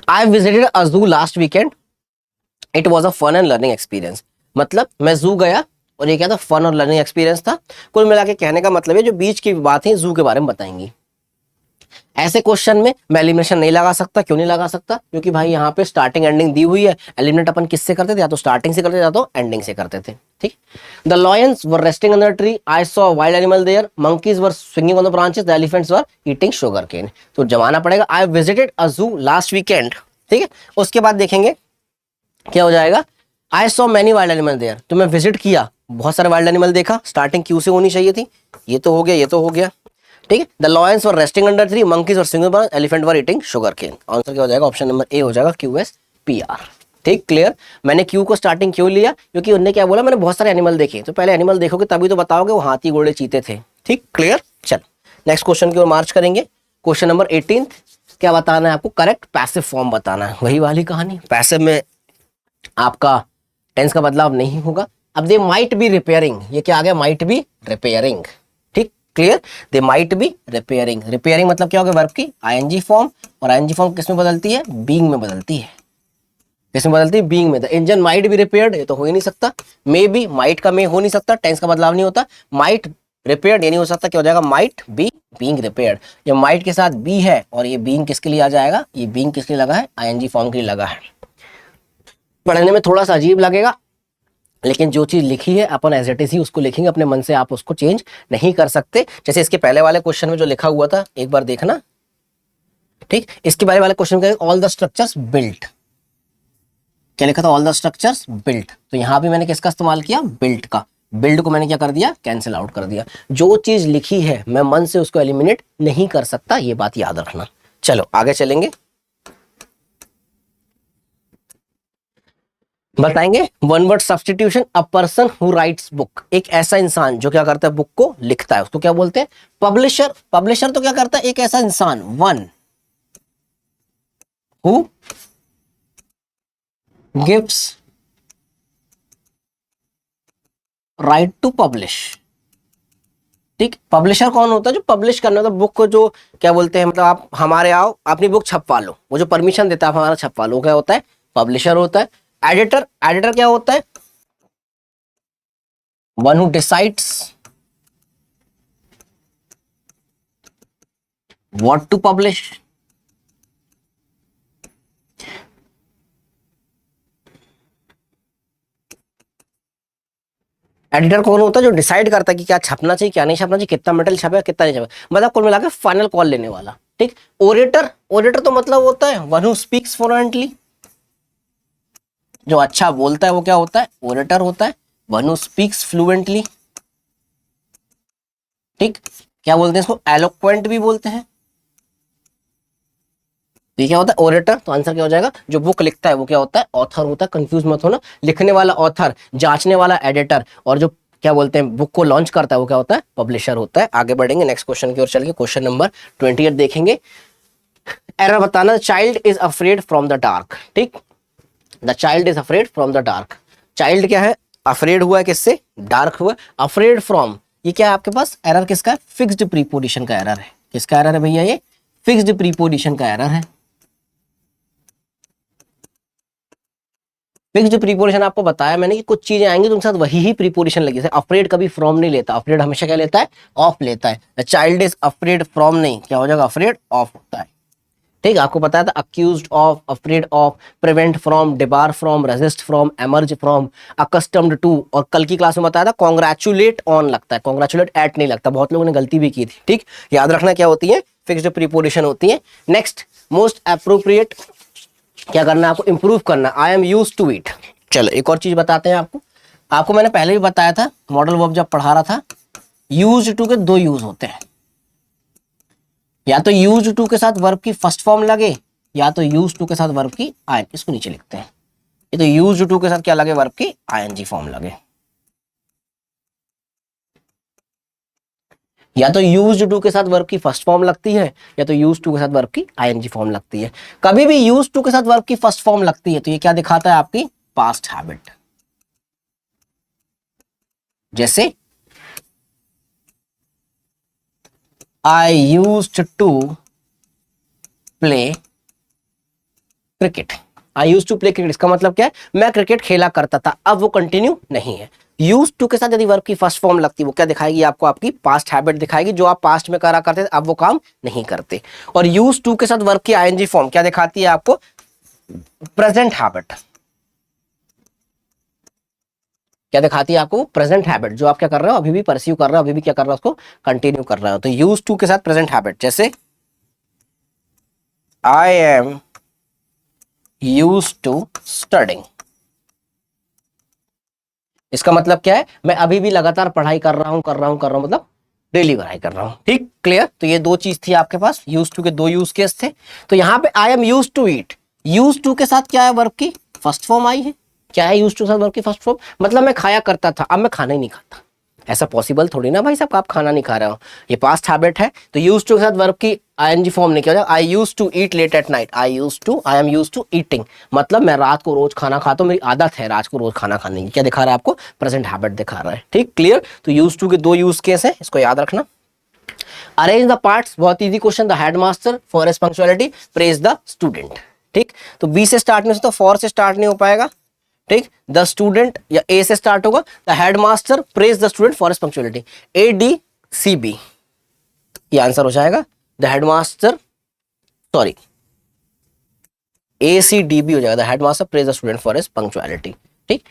I visited a zoo last weekend. It was a fun and learning experience. मतलब मैं जू गया और ये क्या था, फन और लर्निंग एक्सपीरियंस था। कुल मिला के कहने का मतलब है, जो बीच की बात है जू के बारे में बताएंगी। ऐसे क्वेश्चन में मैं एलिमिनेशन नहीं लगा सकता, क्यों नहीं लगा सकता, क्योंकि भाई यहाँ पे स्टार्टिंग एंडिंग दी हुई है। एलिमिनेट अपन किससे करते थे, या तो स्टार्टिंग से करते थे या तो एंडिंग से करते थे। ठीक, the lions were resting under tree, I saw wild animal there, monkeys were swinging on the branches, the elephants were eating sugar cane. तो जमाना पड़ेगा, आई विजिटेड अ जू लास्ट वीकेंड। ठीक है, उसके बाद देखेंगे क्या हो जाएगा, I saw many wild animal there, तो मैं विजिट किया, बहुत सारे वाइल्ड एनिमल देखा। स्टार्टिंग क्यू से होनी चाहिए थी, ये तो हो गया, ये तो हो गया। ठीक है, the lions were resting under tree, monkeys were swinging on, elephant were eating sugar cane. Answer क्या हो जाएगा, ऑप्शन नंबर ए हो जाएगा, QSPR। ठीक, क्लियर। मैंने क्यू को स्टार्टिंग क्यों लिया, क्योंकि उनने क्या बोला, मैंने बहुत सारे एनिमल देखे, तो पहले एनिमल देखोगे तभी तो बताओगे वो हाथी घोड़े चीते थे। ठीक, क्लियर। चलो नेक्स्ट क्वेश्चन की ओर मार्च करेंगे। क्वेश्चन नंबर 18, क्या बताना है आपको, करेक्ट पैसिव फॉर्म बताना है। वही वाली कहानी, पैसिव में आपका टेंस का बदलाव नहीं होगा। अब दे माइट बी रिपेयरिंग, ये क्या आ गया, माइट बी रिपेयरिंग। ठीक, clear. They might be repairing, repairing मतलब क्या हो गया, वर्ब की आईएनजी फॉर्म, और आईएनजी फॉर्म किस में बदलती है, बीइंग में बदलती है। किसमें बदलती है, बीइंग में। The engine might be repaired, ये तो हो ही नहीं सकता। मे बी, माइट का मे हो नहीं सकता, टेंस का बदलाव नहीं होता। माइट रिपेयर्ड ये नहीं हो सकता, क्या हो जाएगा, माइट बी बीइंग रिपेयर्ड। ये माइट के साथ बी है और ये बीइंग किसके लिए आ जाएगा, ये बीइंग किसके लिए लगा है, आईएनजी फॉर्म के लिए लगा है। पढ़ने में थोड़ा सा अजीब लगेगा, लेकिन जो चीज लिखी है अपन एज इट इज ही उसको लिखेंगे, अपने मन से आप उसको चेंज नहीं कर सकते। जैसे इसके पहले वाले क्वेश्चन में जो लिखा हुआ था, एक बार देखना। ठीक, इसके पहले वाले क्वेश्चन का ऑल द स्ट्रक्चर्स बिल्ट, क्या लिखा था, ऑल द स्ट्रक्चर्स बिल्ट। तो यहां भी मैंने किसका इस्तेमाल किया, बिल्ट का। बिल्ड को मैंने क्या कर दिया, कैंसिल आउट कर दिया। जो चीज लिखी है मैं मन से उसको एलिमिनेट नहीं कर सकता, ये बात याद रखना। चलो आगे चलेंगे, बताएंगे one word substitution. A person who rights book, एक ऐसा इंसान जो क्या करता है, बुक को लिखता है, उसको क्या बोलते हैं, पब्लिशर। पब्लिशर तो क्या करता है, एक ऐसा इंसान, one who gives right to publish. ठीक, पब्लिशर कौन होता है, जो पब्लिश करना होता है बुक को, जो क्या बोलते हैं, मतलब आप हमारे आओ अपनी बुक छपवा लो, वो जो परमिशन देता है आप हमारा छपवा लो, क्या होता है, पब्लिशर होता है। एडिटर, एडिटर क्या होता है, one who decides what to publish. Editor कौन होता है, जो डिसाइड करता है कि क्या छपना चाहिए, क्या नहीं छपना चाहिए, कितना मेटल छपेगा, कितना नहीं छपेगा, मतलब कुल मिलाकर फाइनल कॉल लेने वाला। ठीक, ओरेटर, ओरेटर तो मतलब होता है वन हु स्पीक्स फ्लुएंटली, जो अच्छा बोलता है वो क्या होता है, ओरेटर होता है। वन हु स्पीक्स फ्लुएंटली, ठीक, क्या बोलते हैं इसको, एलोक्वेंट भी बोलते हैं। ये क्या होता है, ओरेटर। तो आंसर क्या हो जाएगा, जो बुक लिखता है वो क्या होता है, ऑथर होता है। कंफ्यूज मत होना, लिखने वाला ऑथर, जांचने वाला एडिटर, और जो क्या बोलते हैं बुक को लॉन्च करता है वो क्या होता है, पब्लिशर होता है। आगे बढ़ेंगे नेक्स्ट क्वेश्चन की ओर चलेंगे। क्वेश्चन नंबर 28 देखेंगे। एरर बताना, child is afraid from the dark. ठीक, the child is afraid from the dark. Child क्या है, अफ्रेड हुआ है किससे, डार्क हुआ। अफ्रेड फ्रॉम, ये क्या है आपके पास, एरर किसका है, फिक्स्ड प्रीपोजिशन का एरर है। किसका एरर है भैया, ये फिक्स्ड प्रीपोजिशन का एरर है। फिक्स्ड प्रीपोजिशन आपको बताया मैंने कि कुछ चीजें आएंगी तो उनके साथ वही ही प्रीपोजिशन लगी। जैसे अफ्रेड कभी फ्रॉम नहीं लेता, अफ्रेड हमेशा क्या लेता है, ऑफ लेता है। चाइल्ड इज अफ्रेड फ्रॉम नहीं, क्या हो जाएगा, अफ्रेड ऑफ होता है। ठीक, आपको बताया था accused of, afraid of, prevent from, debar from, resist from, emerge from, accustomed to. और कल की क्लास में बताया था कॉन्ग्रेचुलेट ऑन लगता है, कॉन्ग्रेचुलेट एट नहीं लगता। बहुत लोगों ने गलती भी की थी। ठीक, याद रखना क्या होती है, फिक्स्ड प्रीपोजिशन होती है। नेक्स्ट, मोस्ट अप्रोप्रिएट, क्या करना है आपको, इंप्रूव करना, I am use to it. चलो एक और चीज बताते हैं आपको। आपको मैंने पहले भी बताया था, मॉडल वर्ब जब पढ़ा रहा था, यूज टू के दो यूज होते हैं, या तो यूज टू के साथ वर्ब की फर्स्ट फॉर्म लगे, या तो यूज टू के साथ वर्ब की आई, इसको नीचे लिखते हैं। ये तो यूज टू के साथ क्या लगे, वर्ब की आईएनजी फॉर्म लगे, या तो यूज टू के साथ वर्ब की फर्स्ट फॉर्म लगती है, या तो यूज टू के साथ वर्ब की आईएनजी फॉर्म लगती है। कभी भी यूज टू के साथ वर्ब की फर्स्ट फॉर्म लगती है तो ये क्या दिखाता है, आपकी पास्ट हैबिट। जैसे I used to play cricket, I used to play cricket, इसका मतलब क्या है, मैं क्रिकेट खेला करता था, अब वो कंटिन्यू नहीं है। यूज टू के साथ यदि वर्ब की फर्स्ट फॉर्म लगती है वो क्या दिखाएगी आपको, आपकी पास्ट हैबिट दिखाएगी, जो आप पास्ट में करा करते थे अब वो काम नहीं करते। और यूज टू के साथ वर्ब की आईएनजी फॉर्म क्या दिखाती है आपको, प्रेजेंट हैबिट। क्या दिखाती है आपको, प्रेजेंट हैबिट, जो आप क्या कर रहे हो, अभी भी परस्यू कर रहे हो, अभी भी क्या कर रहे हो, उसको कंटिन्यू कर रहे हो। तो यूज टू के साथ प्रेजेंट हैबिट, जैसे I am use to studying, इसका मतलब क्या है, मैं अभी भी लगातार पढ़ाई कर रहा हूं, मतलब डेली पढ़ाई कर रहा हूं। ठीक, क्लियर। तो ये दो चीज थी आपके पास, यूज टू के दो यूज केस थे। तो यहां पे I am use to eat, use to के साथ क्या है, वर्ब की फर्स्ट फॉर्म आई है। क्या है यूज्ड टू के साथ वर्ब की फर्स्ट फॉर्म? मतलब मैं खाया करता था, अब मैं खाना ही नहीं खाता। ऐसा पॉसिबल थोड़ी ना भाई साहब, आप खाना नहीं खा रहे हो, ये पास्ट हैबिट है। तो यूज्ड टू के साथ वर्ब की आईएनजी फॉर्म नहीं किया जाएगा। I use to eat late at night, I am use to eating, मतलब मैं रात को रोज खाना खाता हूँ, मेरी आदत है रात को रोज खाना खाने की। क्या दिखा रहा है आपको? प्रेजेंट हैबिट दिखा रहा है। ठीक, क्लियर। तो यूज टू के दो यूज केस है, इसको याद रखना। अरेंज द पार्ट्स, बहुत easy question. The headmaster for his punctuality praise the student. ठीक, तो बी से स्टार्ट नहीं हो सकता, फॉर से स्टार्ट नहीं हो पाएगा। ठीक, द स्टूडेंट या ए से स्टार्ट होगा। The headmaster praise the student for his punctuality, A D C B, ये आंसर हो जाएगा। The headmaster, sorry, A C D B हो जाएगा। The headmaster praise the student for his punctuality. ठीक,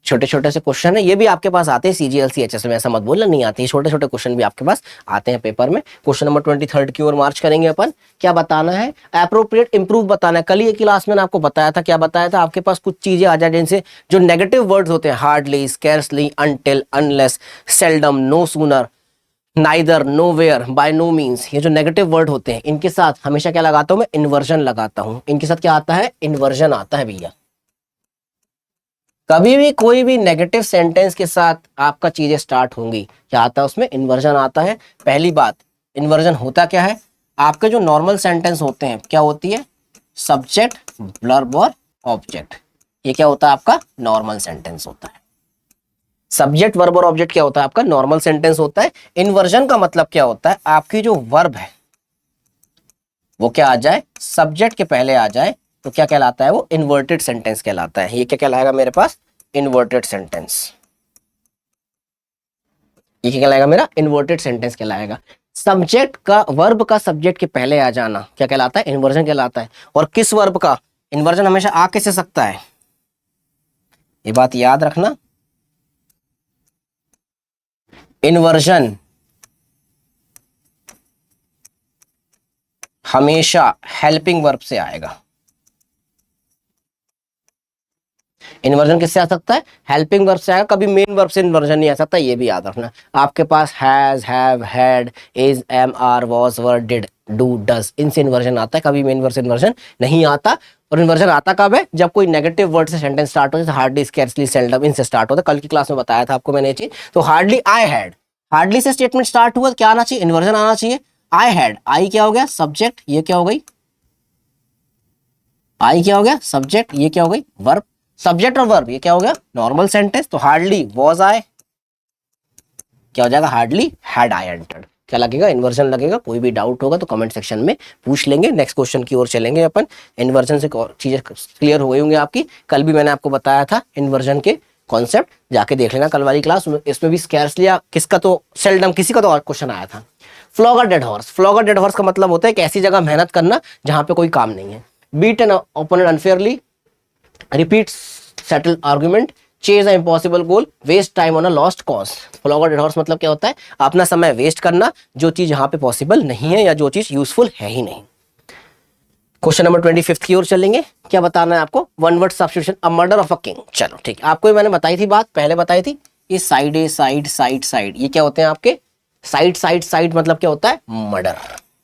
छोटे छोटे से क्वेश्चन है, ये भी आपके पास आते हैं सीजीएलसी एचएस में, ऐसा मत बोलना नहीं आते, छोटे छोटे क्वेश्चन भी आपके पास आते हैं पेपर में। क्वेश्चन नंबर 23 की ओर मार्च करेंगे अपन। क्या बताना है? अप्रोप्रिएट इंप्रूव बताना है। कल ये क्लास में आपको बताया था, क्या बताया था? आपके पास कुछ चीजें आ जाए जिनसे जो नेगेटिव वर्ड्स होते हैं, hardly, scarcely, until, unless, seldom, no sooner, neither, nowhere, by no means, ये जो नेगेटिव वर्ड होते हैं इनके साथ हमेशा क्या लगाता हूं मैं? इन्वर्जन लगाता हूं। इनके साथ क्या आता है? इन्वर्जन आता है भैया। कभी भी कोई भी नेगेटिव सेंटेंस के साथ आपका चीजें स्टार्ट होंगी, क्या आता है उसमें? इन्वर्जन आता है। पहली बात, इन्वर्जन होता क्या है? आपके जो नॉर्मल सेंटेंस होते हैं, क्या होती है? सब्जेक्ट, वर्ब और ऑब्जेक्ट। ये क्या होता है आपका? नॉर्मल सेंटेंस होता है। सब्जेक्ट, वर्ब और ऑब्जेक्ट क्या होता है आपका? नॉर्मल सेंटेंस होता है। इन्वर्जन का मतलब क्या होता है? आपकी जो वर्ब है वो क्या आ जाए? सब्जेक्ट के पहले आ जाए, तो क्या कहलाता है वो? इन्वर्टेड सेंटेंस कहलाता है। ये क्या कहलाएगा मेरे पास? Inverted sentence. ये क्या कहलाएगा मेरा? इन्वर्टेड सेंटेंस कहलाएगा। सब्जेक्ट का, वर्ब का सब्जेक्ट के पहले आ जाना क्या कहलाता है? इन्वर्जन कहलाता है। और किस वर्ब का? इन्वर्जन हमेशा आ कैसे सकता है? ये बात याद रखना। इन्वर्जन हमेशा हेल्पिंग वर्ब से आएगा। इन्वर्जन किससे आ सकता है? हेल्पिंग वर्ब से आएगा। कभी मेन वर्ब से इन्वर्जन नहीं आ सकता, ये भी याद रखना। आपके पास has, have, had, is, am, are, was, were, did, do, does, इनसे इन्वर्जन आता है। कभी मेन वर्ब से इन्वर्जन नहीं आता। और इन्वर्जन आता कब है? जब कोई नेगेटिव वर्ड से सेंटेंस स्टार्ट हो, जैसे हार्डली, स्कैर्सली, सेल्डम, इनसे स्टार्ट होता है। कल की क्लास में बताया था आपको मैंने ये चीज। तो हार्डली, आई हैड, हार्डली से स्टेटमेंट स्टार्ट हुआ, क्या आना चाहिए? इन्वर्जन आना चाहिए। आई हैड, आई क्या हो गया? सब्जेक्ट, ये क्या हो गई? आई क्या हो गया? सब्जेक्ट, ये क्या हो गई? वर्ब। सब्जेक्ट और वर्ब, ये क्या हो गया? Normal sentence. तो हार्डली वॉज आई, क्या हो जाएगा? Hardly had I entered. क्या लगेगा? इन्वर्जन लगेगा। कोई भी डाउट होगा तो कमेंट सेक्शन में पूछ लेंगे। नेक्स्ट क्वेश्चन की ओर चलेंगे अपन। इन्वर्जन से चीजें क्लियर हो गई होंगी आपकी। कल भी मैंने आपको बताया था इन्वर्जन के कॉन्सेप्ट, जाके देख लेना कल वाली क्लास। इसमें भी स्कैर्सली, किसका तो सेल्डम, किसी का तो और क्वेश्चन आया था। Flog a dead horse, flog a dead horse का मतलब होता है कि ऐसी जगह मेहनत करना जहां पे कोई काम नहीं है। Beat an opponent unfairly, repeat settle argument, chase a impossible goal, waste time on a lost cause. Flog a dead horse मतलब क्या होता है? अपना समय वेस्ट करना जो चीज यहाँ पे पॉसिबल नहीं है या जो चीज यूजफुल है ही नहीं। क्वेश्चन नंबर 25 की ओर चलेंगे। क्या बताना है आपको? One word substitution, a murder of a king. चलो ठीक, आपको ये मैंने बताई थी बात, पहले बताई थी। ये साइड ए, साइड, साइड, साइड, ये क्या होते हैं आपके? साइड, साइड, साइड मतलब क्या होता है? मर्डर।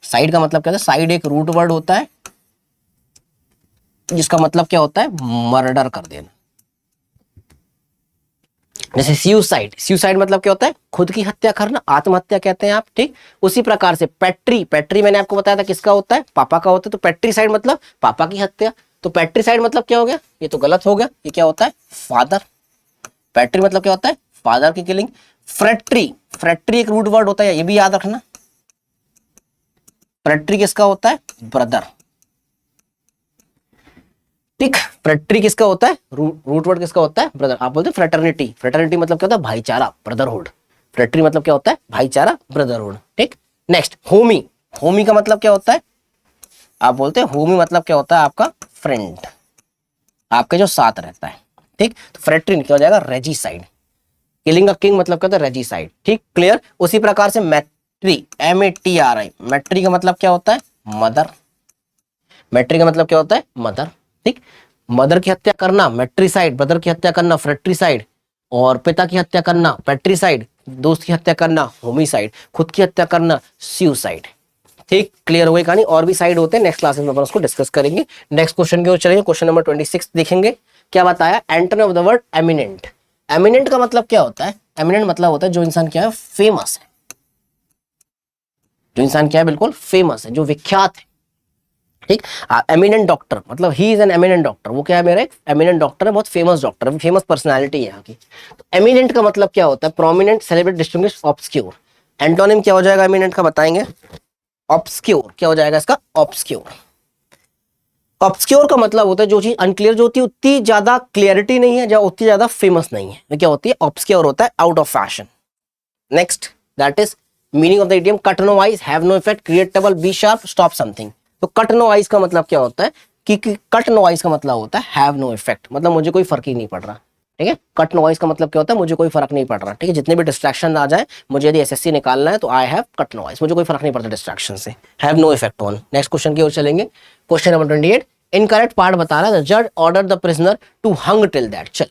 साइड का मतलब क्या होता है? साइड एक रूट वर्ड होता है जिसका मतलब क्या होता है? मर्डर कर देना। जैसे सुसाइड, सुसाइड मतलब क्या होता है? खुद की हत्या करना, आत्महत्या कहते हैं आप। ठीक, उसी प्रकार से पैट्री, पैट्री मैंने आपको बताया था किसका होता है? पापा का होता है। तो पैट्रीसाइड मतलब पापा की हत्या। तो पैट्रीसाइड मतलब क्या हो गया? ये तो गलत हो गया। ये क्या होता है? फादर। पैट्री मतलब क्या होता है? फादर की किलिंग। फ्रेट्री, फ्रेट्री एक रूट वर्ड होता है, ये भी याद रखना। फ्रेट्री किसका होता है? ब्रदर। ठीक, फ्रेट्री किसका होता है? रूट वर्ड किसका होता है? ब्रदर। आप बोलते हैं फ्रेटर्निटी, फ्रेटर्निटी मतलब क्या होता है? भाईचारा, ब्रदरहुड। फ्रेट्री मतलब क्या होता है? भाईचारा, ब्रदरहुड। ठीक, नेक्स्ट होमी, होमी का मतलब क्या होता है? आप बोलते हैं होमी मतलब क्या होता है? आपका फ्रेंड, आपके जो साथ रहता है। ठीक, तो फ्रेट्री निकल हो जाएगा रेजिसाइड। किलिंग अ किंग मतलब क्या होता है? रेजिसाइड। ठीक, क्लियर। उसी प्रकार से मैट्री, MATRI, मैट्री का मतलब क्या होता है? मदर। मैट्री का मतलब क्या होता है? मदर। ठीक, मदर की हत्या करना मैट्रीसाइड, ब्रदर की हत्या करना फ्रेट्रीसाइड, और पिता की हत्या करना पैट्रीसाइड, दोस्त की हत्या करना होमिसाइड, खुद की हत्या करना सुसाइड। ठीक, क्लियर हो गई कहानी। और भी साइड होते हैं, नेक्स्ट क्लासेस में अपन उसको डिस्कस करेंगे। नेक्स्ट क्वेश्चन की ओर चलेंगे। क्वेश्चन नंबर 26 देखेंगे। क्या बताया? Antonym of the word eminent. Eminent का मतलब क्या होता है? एमिनेंट मतलब होता है जो इंसान क्या है? फेमस है। जो इंसान क्या है? बिल्कुल फेमस है, जो विख्यात है। ठीक। एमिनेंट डॉक्टर मतलब he is an eminent doctor. वो क्या है? मेरा एक एमिनेंट डॉक्टर है, बहुत फेमस डॉक्टर है, फेमस पर्सनैलिटी है यहाँ की। तो एमिनेंट का मतलब क्या होता है? Prominent, celebrate, distinguished, obscure. Antonym क्या हो जाएगा एमिनेंट का? बताएंगे। ऑब्सक्योर। क्या हो जाएगा इसका? ऑब्सक्योर। ऑब्सक्योर का मतलब होता है जो चीज अनक्लियर, जो होती है उतनी ज्यादा क्लियरिटी नहीं है, या उतनी ज्यादा फेमस नहीं है, वो क्या होती है? ऑब्सक्योर होता है, out of fashion. Next, that is meaning of the idiom cut no ice, have no effect, create trouble, be sharp, stop something. तो कट नो आइज का मतलब क्या होता है? कि कट नो आइज का मतलब होता है हैव नो इफेक्ट, मतलब मुझे कोई फर्क ही नहीं पड़ रहा। ठीक है। कट नो आइज का मतलब क्या होता है? मुझे कोई फर्क नहीं पड़ रहा। ठीक है। जितने भी डिस्ट्रैक्शन आ जाए, मुझे यदि एसएससी निकालना है तो I have cut no ice, मुझे कोई फर्क नहीं पड़ता डिस्ट्रैक्शन से। Have no effect on. Next question की ओर चलेंगे। Question number 28। इनकरेक्ट पार्ट बता रहा है, द जज order the prisoner to hang till that. चल,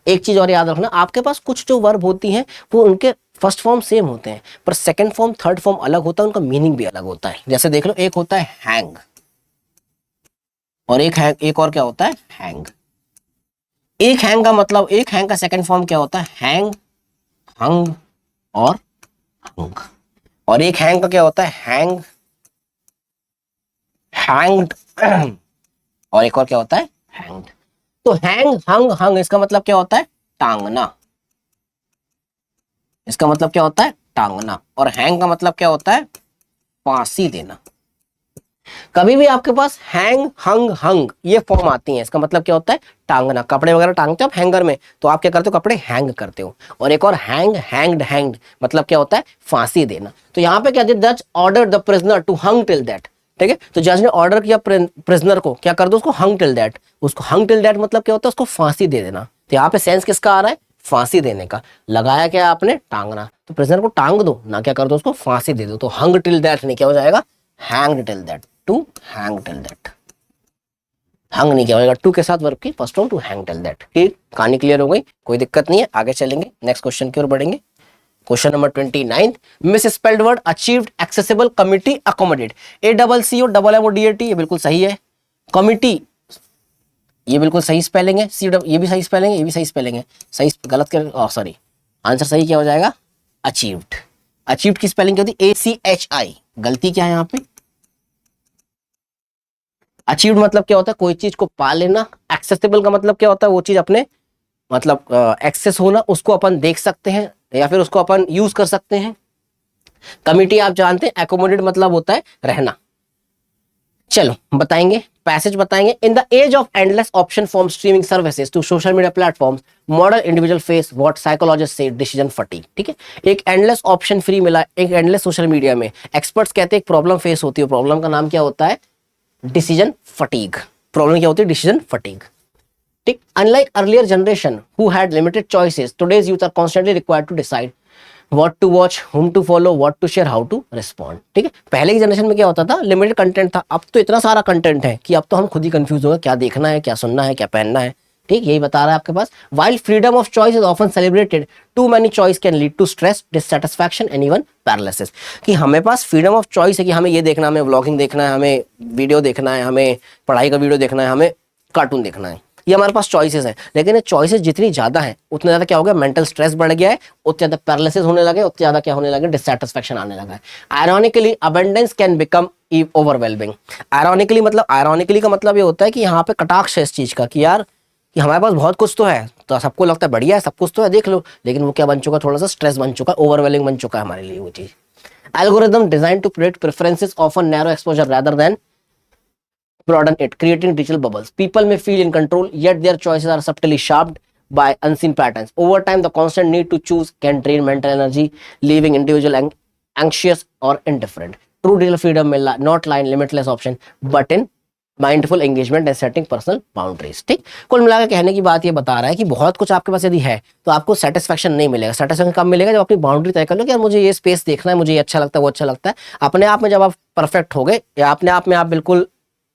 एक चीज और याद रखना, आपके पास कुछ जो वर्ब होती हैं वो उनके फर्स्ट फॉर्म सेम होते हैं, पर सेकंड फॉर्म थर्ड फॉर्म अलग होता है, उनका मीनिंग भी अलग होता है। जैसे देख लो, एक होता है हैंग और एक और क्या होता है? हैंग। एक हैंग का मतलब, एक हैंग का सेकंड फॉर्म क्या होता है? हैंग, हंग और हंग। और एक हैंग का क्या होता है? हैंग, हैंग्ड और एक और क्या होता है? हैंग्ड। तो हैंग, हंग, हंग इसका मतलब क्या होता है? टांगना। इसका मतलब क्या होता है? टांगना। और हैंग का मतलब क्या होता है? फांसी देना। कभी भी आपके पास हैंग, हंग, हंग ये फॉर्म आती हैं, इसका मतलब क्या होता है? टांगना। कपड़े वगैरह टांगते हो आप हैंगर में, तो आप क्या करते हो? कपड़े हैंग करते हो। और एक और हैंग, हैंग्ड, हैंग्ड मतलब क्या होता है? फांसी देना। तो यहाँ पे क्या दिया? जज order the prisoner to hang till that. ठीक है। तो जज ने ऑर्डर किया प्रिजनर को क्या कर दो? उसको हंग टिल दैट। उसको हंग टिल दैट मतलब क्या होता है? उसको फांसी दे देना। तो यहाँ पे सेंस किसका आ रहा है? फांसी देने का। लगाया क्या आपने? टांगना। तो प्रिजनर को टांग दो ना, क्या कर दो? उसको फांसी दे दो। तो हंग टिल दैट नहीं, क्या हो जाएगा? Hanged till that. To hang till that. Hung नहीं, क्या होगा? टू के साथ वर्ब की first form, to hang till that. ठीक, कहानी क्लियर हो गई, कोई दिक्कत नहीं है। आगे चलेंगे, नेक्स्ट क्वेश्चन की ओर बढ़ेंगे। Question number 29। Miss spelled word achieved, accessible, committee, accommodate. ACCO, ये बिल्कुल सही है। कमिटी ये बिल्कुल सही स्पेलिंग है। ये भी सही स्पेलिंग है, ये भी सही स्पेलिंग है। सही गलत कर, सॉरी, आंसर सही क्या हो जाएगा? अचीव्ड। अचीव्ड की स्पेलिंग क्या होती है? ACHI। गलती क्या है यहाँ पे? अचीव्ड मतलब क्या होता है? कोई चीज को पा लेना। एक्सेसिबल का मतलब क्या होता है? वो चीज अपने मतलब एक्सेस होना, उसको अपन देख सकते हैं या फिर उसको अपन यूज कर सकते हैं। कमिटी आप जानते हैं, एकोमोडेट मतलब होता है रहना। चलो बताएंगे, पैसेज बताएंगे। In the age of endless option from streaming services to social media platforms, modern individual face what psychologist से डिसीजन फटीग। ठीक है। एक एंडलेस ऑप्शन फ्री मिला, एक एंडलेस सोशल मीडिया में, एक्सपर्ट्स कहते हैं एक प्रॉब्लम फेस होती है। प्रॉब्लम का नाम क्या होता है? Decision fatigue. प्रॉब्लम क्या होती है? Decision fatigue. ठीक। Unlike earlier generation who had limited choices, today's youth are constantly required to decide what to watch, whom to follow, what to share, how to respond. ठीक है। पहले की generation में क्या होता था? लिमिटेड कंटेंट था। अब तो इतना सारा कंटेंट है कि अब तो हम खुद ही कंफ्यूज हो गए, क्या देखना है, क्या सुनना है, क्या पहनना है। ठीक, यही बता रहा है आपके पास। While freedom of choice is often celebrated, too many choice can lead to stress, dissatisfaction and even paralysis. कि हमें पास फ्रीडम ऑफ चॉइस है कि हमें ये देखना है, हमें व्लॉगिंग देखना है, हमें वीडियो देखना है, हमें पढ़ाई का वीडियो देखना है, हमें कार्टून देखना है, ये हमारे पास चॉइसेस हैं। लेकिन ये चॉइसेस जितनी ज्यादा है उतना ज्यादा क्या हो गया? मेंटल स्ट्रेस बढ़ गया है, उतना ज्यादा पैरालिसिस होने लगे, उतना ज्यादा क्या होने लगे? डिससैटिस्फैक्शन आने लगा है। Ironically abundance can become overwhelming. Ironically मतलब, आयरॉनिकली का मतलब ये होता है कि यहाँ पे कटाक्ष है इस चीज का कि यार कि हमारे पास बहुत कुछ तो है, तो सबको लगता है बढ़िया है, सब कुछ तो है, देख लो। लेकिन वो क्या बन चुका? थोड़ा सा स्ट्रेस बन चुका है, ओवरवेलिंग बन चुका है हमारे लिए वो चीज। Algorithm design to predict preferences often narrow exposure rather than broaden it, creating digital bubbles. People may feel in control, yet their choices are subtly shaped by unseen patterns. Over time, the constant need to choose can drain mental energy, leaving individual anxious or indifferent. True digital freedom may not lie in limitless option, but in mindful engagement and setting personal boundaries. ठीक, कुल मिलाकर कहने की बात ये बता रहा है कि बहुत कुछ आपके पास यदि है तो आपको सेटिस्फैक्शन नहीं मिलेगा। सेटिस्फैक्शन कब मिलेगा? जब अपनी बाउंड्री तय कर लो कि यार मुझे ये स्पेस देखना है, मुझे ये अच्छा लगता है, वो अच्छा लगता है। अपने आप में जब आप परफेक्ट हो गए या अपने आप में आप बिल्कुल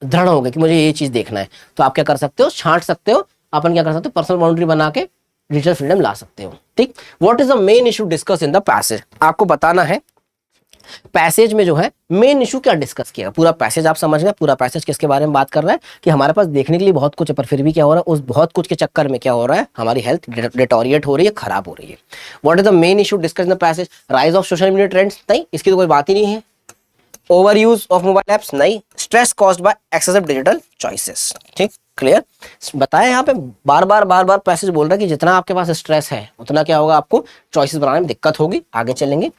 दृढ़ हो गए कि मुझे ये चीज देखना है, तो आप क्या कर सकते हो? छांट सकते हो। अपन क्या कर सकते हो? पर्सनल बाउंड्री बना के डिजिटल फ्रीडम ला सकते हो। ठीक, what is the main issue discuss in the passage? आपको बताना है पैसेज में जो है मेन इशू क्या डिस्कस किया, पूरा पैसेज आप समझ गए, पूरा पैसेज किसके बारे में बात कर रहा है कि हमारे पास देखने के लिए बहुत कुछ है, पर फिर भी क्या हो रहा है, उस बहुत कुछ के चक्कर में क्या हो रहा है, हमारी हेल्थ डिटोरिएट हो रही है, खराब हो रही है। What is the main issue discuss in the passage? Rise of social media trends, नहीं, इसकी तो कोई बात ही नहीं है। Over use of mobile apps, नहीं। Stress caused by excessive digital choices, ठीक, क्लियर। बताया यहाँ पे बार बार पैसेज बोल रहा है कि जितना आपके पास स्ट्रेस है उतना क्या होगा, आपको चॉइसेस बनाने में दिक्कत होगी। आगे चलेंगे।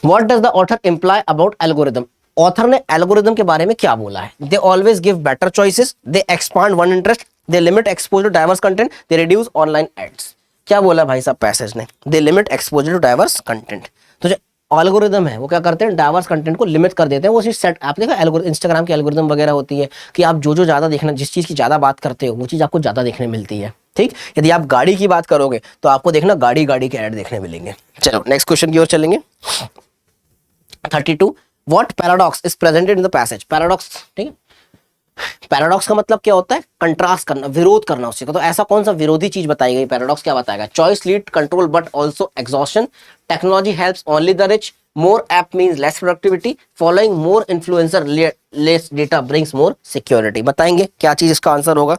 What does the author imply about algorithm? Author ने एल्गोरिदम के बारे में क्या बोला है? They always give better choices, they expand one interest, they limit exposure to diverse content, they reduce online ads. क्या बोला भाई साहब पैसेज ने? They limit exposure to diverse content. तो जो एल्गोरिदम है वो क्या करते हैं, डाइवर्स कंटेंट को लिमिट कर देते हैं। वो चीज सेट, आप देखो इंस्टाग्राम की एल्गोरिदम वगैरह होती है कि आप जो ज्यादा देखना, जिस चीज की ज्यादा बात करते हो वो चीज आपको ज्यादा देखने मिलती है, ठीक। यदि आप गाड़ी की बात करोगे तो आपको देखना गाड़ी के ऐड देखने मिलेंगे। चलो नेक्स्ट क्वेश्चन की ओर चलेंगे। 32 what paradox is presented in the passage? Paradox, ठीक है, पैराडॉक्स का मतलब क्या होता है, कंट्रास्ट करना, विरोध करना उससे। तो ऐसा कौन सा विरोधी चीज बताई गई? पैराडॉक्स क्या बताएगा? Choice lead control but also exhaustion, technology helps only the rich, more app means less productivity, following more influencer less data brings more security. बताएंगे क्या चीज इसका आंसर होगा?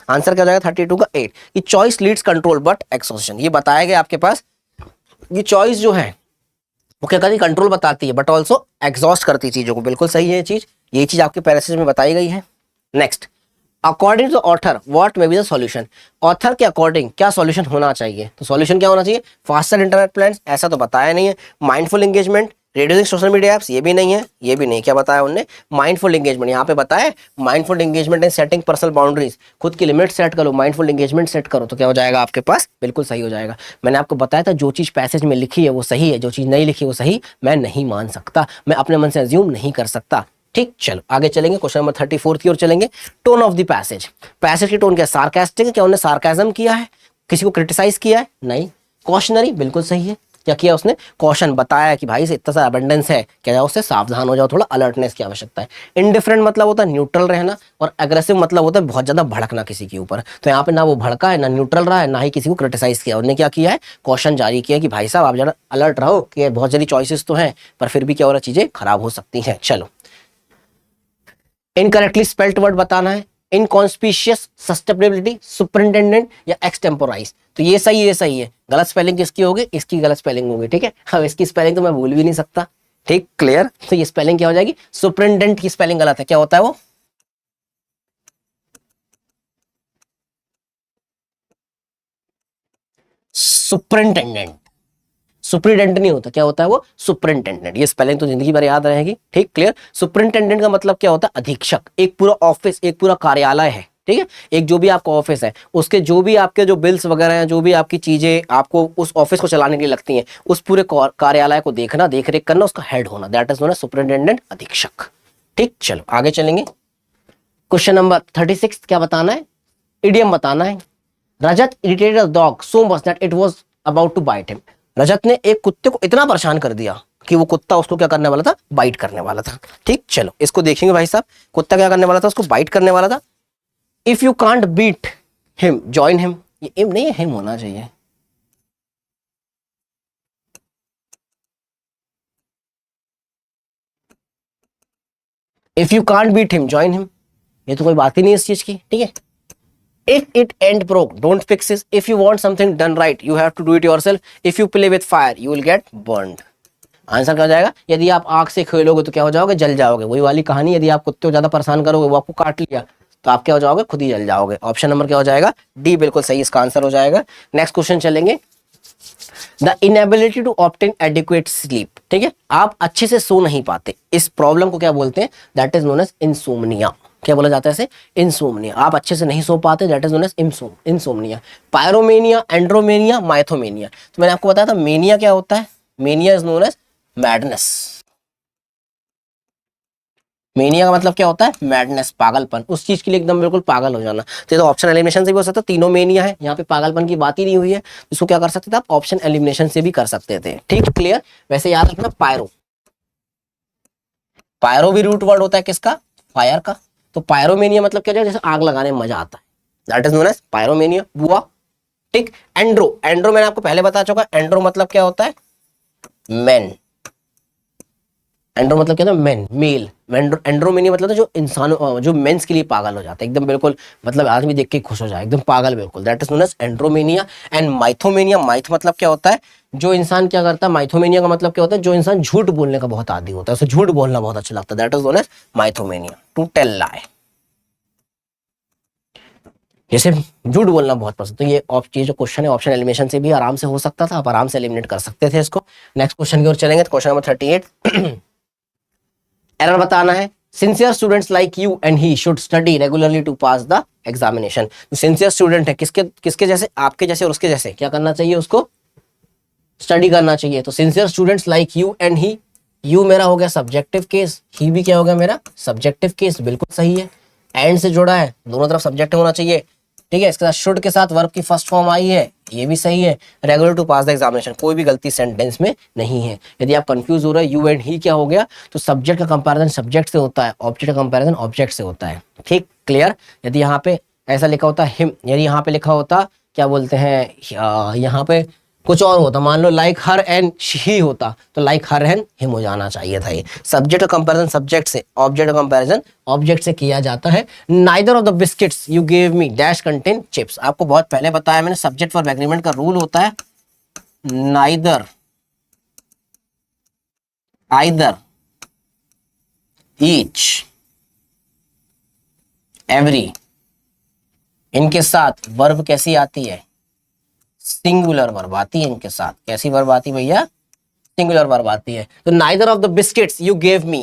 आंसर क्या हो जाएगा 32 का 8 कि choice leads control but exhaustion. ये बताया गया आपके पास, ये चॉइस जो है वो क्या करती है, कंट्रोल बताती है बट ऑल्सो एग्जॉस्ट करती है चीजों को। बिल्कुल सही है ये चीज आपके पैसेज में बताई गई है। Next, according to author what may be the solution? Author के अकॉर्डिंग क्या सॉल्यूशन होना चाहिए? तो सॉल्यूशन क्या होना चाहिए? फास्टर इंटरनेट प्लान्स, ऐसा तो बताया नहीं है। Mindful engagement, reducing social media apps, ये भी नहीं है, ये भी नहीं। क्या बताया उन्होंने? माइंडफुल एंगेजमेंट, यहाँ पे बताया mindful engagement and setting personal boundaries, खुद की लिमिट सेट करो, माइंडफुल एंगेजमेंट सेट करो, तो क्या हो जाएगा आपके पास? बिल्कुल सही हो जाएगा। मैंने आपको बताया था जो चीज पैसेज में लिखी है वो सही है, जो चीज नहीं लिखी वो सही मैं नहीं मान सकता, मैं अपने मन से अज्यूम नहीं कर सकता, ठीक। चलो आगे चलेंगे, क्वेश्चन नंबर 34 की ओर चलेंगे। Tone of the passage, passage की टोन क्या? सार्कास्टिक है, क्या उन्होंने सार्काज्म किया है, किसी को क्रिटिसाइज किया है? नहीं। कॉशनरी, बिल्कुल सही है। क्या किया उसने? कॉशन बताया कि भाई से इतना सा अबंडेंस है, क्या जाओ उससे सावधान हो जाओ, थोड़ा अलर्टनेस की आवश्यकता है। इंडिफरेंट मतलब होता है न्यूट्रल रहना, और अग्रेसिव मतलब होता है बहुत ज्यादा भड़कना किसी के ऊपर। तो यहाँ पे ना वो भड़का है, ना न्यूट्रल रहा है, ना ही किसी को क्रिटिसाइज किया। उन्होंने क्या किया है? कॉशन जारी किया कि भाई साहब आप जरा अलर्ट रहो कि बहुत सारी चॉइसेस तो हैं पर फिर भी क्या हो रहा है, चीजें खराब हो सकती हैं। चलो, इनकरेक्टली स्पेल्ड वर्ड बताना है, इनकॉन्स्पिशियस, सस्टेनेबिलिटी, सुपरिंटेंडेंट या एक्सटेम्पोराइज। तो ये सही है, गलत स्पेलिंग किसकी होगी? इसकी गलत स्पेलिंग होगी, ठीक है। अब इसकी स्पेलिंग तो मैं भूल भी नहीं सकता, ठीक, क्लियर। तो ये स्पेलिंग क्या हो जाएगी? सुपरिंटेंडेंट की स्पेलिंग गलत है, क्या होता है वो? सुपरिंटेंडेंट, सुपरिटेंडेंट नहीं होता, क्या होता है वो? सुपरिंटेंडेंट। ये स्पेलिंग तो जिंदगी भर याद रहेगी, ठीक, क्लियर। सुपरिंटेंडेंट का मतलब क्या होता है? अधीक्षक। एक पूरा ऑफिस, एक पूरा कार्यालय है, ठीक है, एक जो भी आपका ऑफिस है उसके जो भी आपके जो बिल्स वगैरह हैं, जो भी आपकी चीजें आपको उस ऑफिस को चलाने के लिए लगती हैं, उस पूरे कार्यालय को देखना, देख रेख करना, उसका हेड होना, that is known as superintendent, अधीक्षक, ठीक। चलो आगे चलेंगे, क्वेश्चन नंबर 36 क्या बताना है? इडियम बताना है। Rajat irritated a dog so much that it was about to bite him. Rajat ने एक कुत्ते को इतना परेशान कर दिया कि वो कुत्ता उसको क्या करने वाला था? बाइट करने वाला था, ठीक। चलो इसको देखेंगे भाई साहब, कुत्ता क्या करने वाला था? उसको बाइट करने वाला था। If you can't beat him join him, ये इम नहीं है, हिम होना चाहिए। If you can't beat him join him, ये तो कोई बात ही नहीं इस चीज की, ठीक है। If it ain't broke, don't fix it. If you want something done right, you have to do it yourself. If you play with fire, you will get burned. Answer क्या हो जाएगा? यदि आप आग से खेलोगे तो क्या हो जाओगे? जल जाओगे। वही वाली कहानी, यदि आप कुत्ते को ज्यादा परेशान करोगे, वो आपको काट लिया तो आप क्या हो जाओगे? खुद ही जल जाओगे। ऑप्शन नंबर क्या हो जाएगा? डी बिल्कुल सही इसका आंसर हो जाएगा। नेक्स्ट क्वेश्चन चलेंगे, the inability to obtain adequate sleep, ठीक है, आप अच्छे से सो नहीं पाते, इस प्रॉब्लम को क्या बोलते हैं? That is known as insomnia. क्या बोला जाता है इसे? इंसोम्निया। आप अच्छे से नहीं सो पाते, that is known as insomnia. Pyromania, andromania, mythomania. तो मैंने आपको बताया था मेनिया क्या होता है? Mania is known as madness. Mania का मतलब क्या होता है? मैडनेस, पागलपन, उस चीज के लिए एकदम बिल्कुल पागल हो जाना। तो ऑप्शन एलिमिनेशन से भी हो सकता है, तीनों मेनिया है, यहाँ पे पागलपन की बात ही नहीं हुई है, इसको क्या कर सकते थे आप? ऑप्शन एलिमिनेशन से भी कर सकते थे, ठीक, क्लियर। वैसे याद रखना पायरो, पायरो भी रूट वर्ड होता है किसका? फायर का। तो पायरोमेनिया मतलब क्या है? जैसे आग लगाने में मजा आता है, that is known as pyromania, बुआ, ठीक। एंड्रो, एंड्रो मैंने आपको पहले बता चुका, एंड्रो मतलब क्या होता है? मैन, एंड्रो मतलब क्या था, मेन, मेल। एंड्रोमेनिया मतलब था जो इंसानों, जो मेंस के लिए पागल हो जाता है एकदम, बिल्कुल मतलब आदमी देख के खुश हो जाए, एकदम पागल बिल्कुल, that is known as andromania. And mythomania, myth मतलब क्या होता है, जो इंसान क्या करता है, माइथोमेनिया का मतलब क्या होता है, जो इंसान झूठ बोलने का बहुत आदी होता है, उसे झूठ बोलना बहुत अच्छा लगता है, that is known as mythomania, to tell lie, जैसे झूठ बोलना बहुत पसंद। तो ये जो क्वेश्चन है ऑप्शन एलिमिनेशन से भी आराम से हो सकता था, आप आराम से एलिमिनेट कर सकते थे इसको। नेक्स्ट क्वेश्चन की ओर चलेंगे, क्वेश्चन नंबर 38। एरर बताना है, sincere students like you and he should study regularly to pass the examination. Sincere student है, किसके किसके जैसे, आपके जैसे और उसके जैसे, क्या करना चाहिए उसको, स्टडी करना चाहिए। तो sincere students like you and he, you मेरा हो गया सब्जेक्टिव केस, ही भी क्या हो गया मेरा सब्जेक्टिव केस, बिल्कुल सही है, एंड से जुड़ा है, दोनों तरफ सब्जेक्टिव होना चाहिए, ठीक है। इसके साथ शुड के साथ वर्ब की फर्स्ट फॉर्म आई है, ये भी सही है, regular to pass the examination, कोई भी गलती सेंटेंस में नहीं है। यदि आप कंफ्यूज हो रहे हैं यू एंड ही क्या हो गया, तो सब्जेक्ट का कंपैरिजन सब्जेक्ट से होता है, ऑब्जेक्ट का कंपैरिजन ऑब्जेक्ट से होता है, ठीक, क्लियर। यदि यहाँ पे ऐसा लिखा होता हिम, यदि यहाँ पे लिखा होता क्या बोलते हैं, यहाँ पे कुछ और होता, मान लो लाइक हर एंड ही होता, तो लाइक हर एंड हिम हो जाना चाहिए था। ये सब्जेक्ट का कंपैरिजन सब्जेक्ट से, ऑब्जेक्ट का कंपैरिजन ऑब्जेक्ट से किया जाता है। Neither of the biscuits you gave me dash contain chips, आपको बहुत पहले बताया मैंने, सब्जेक्ट फॉर एग्रीमेंट का रूल होता है नाइदर, आइदर, ईच, एवरी, इनके साथ वर्ब कैसी आती है, सिंगुलर वर्ब आती है इनके साथ, कैसी वर्ब आती है भैया, सिंगुलर वर्ब आती है। तो neither of the biscuits you gave me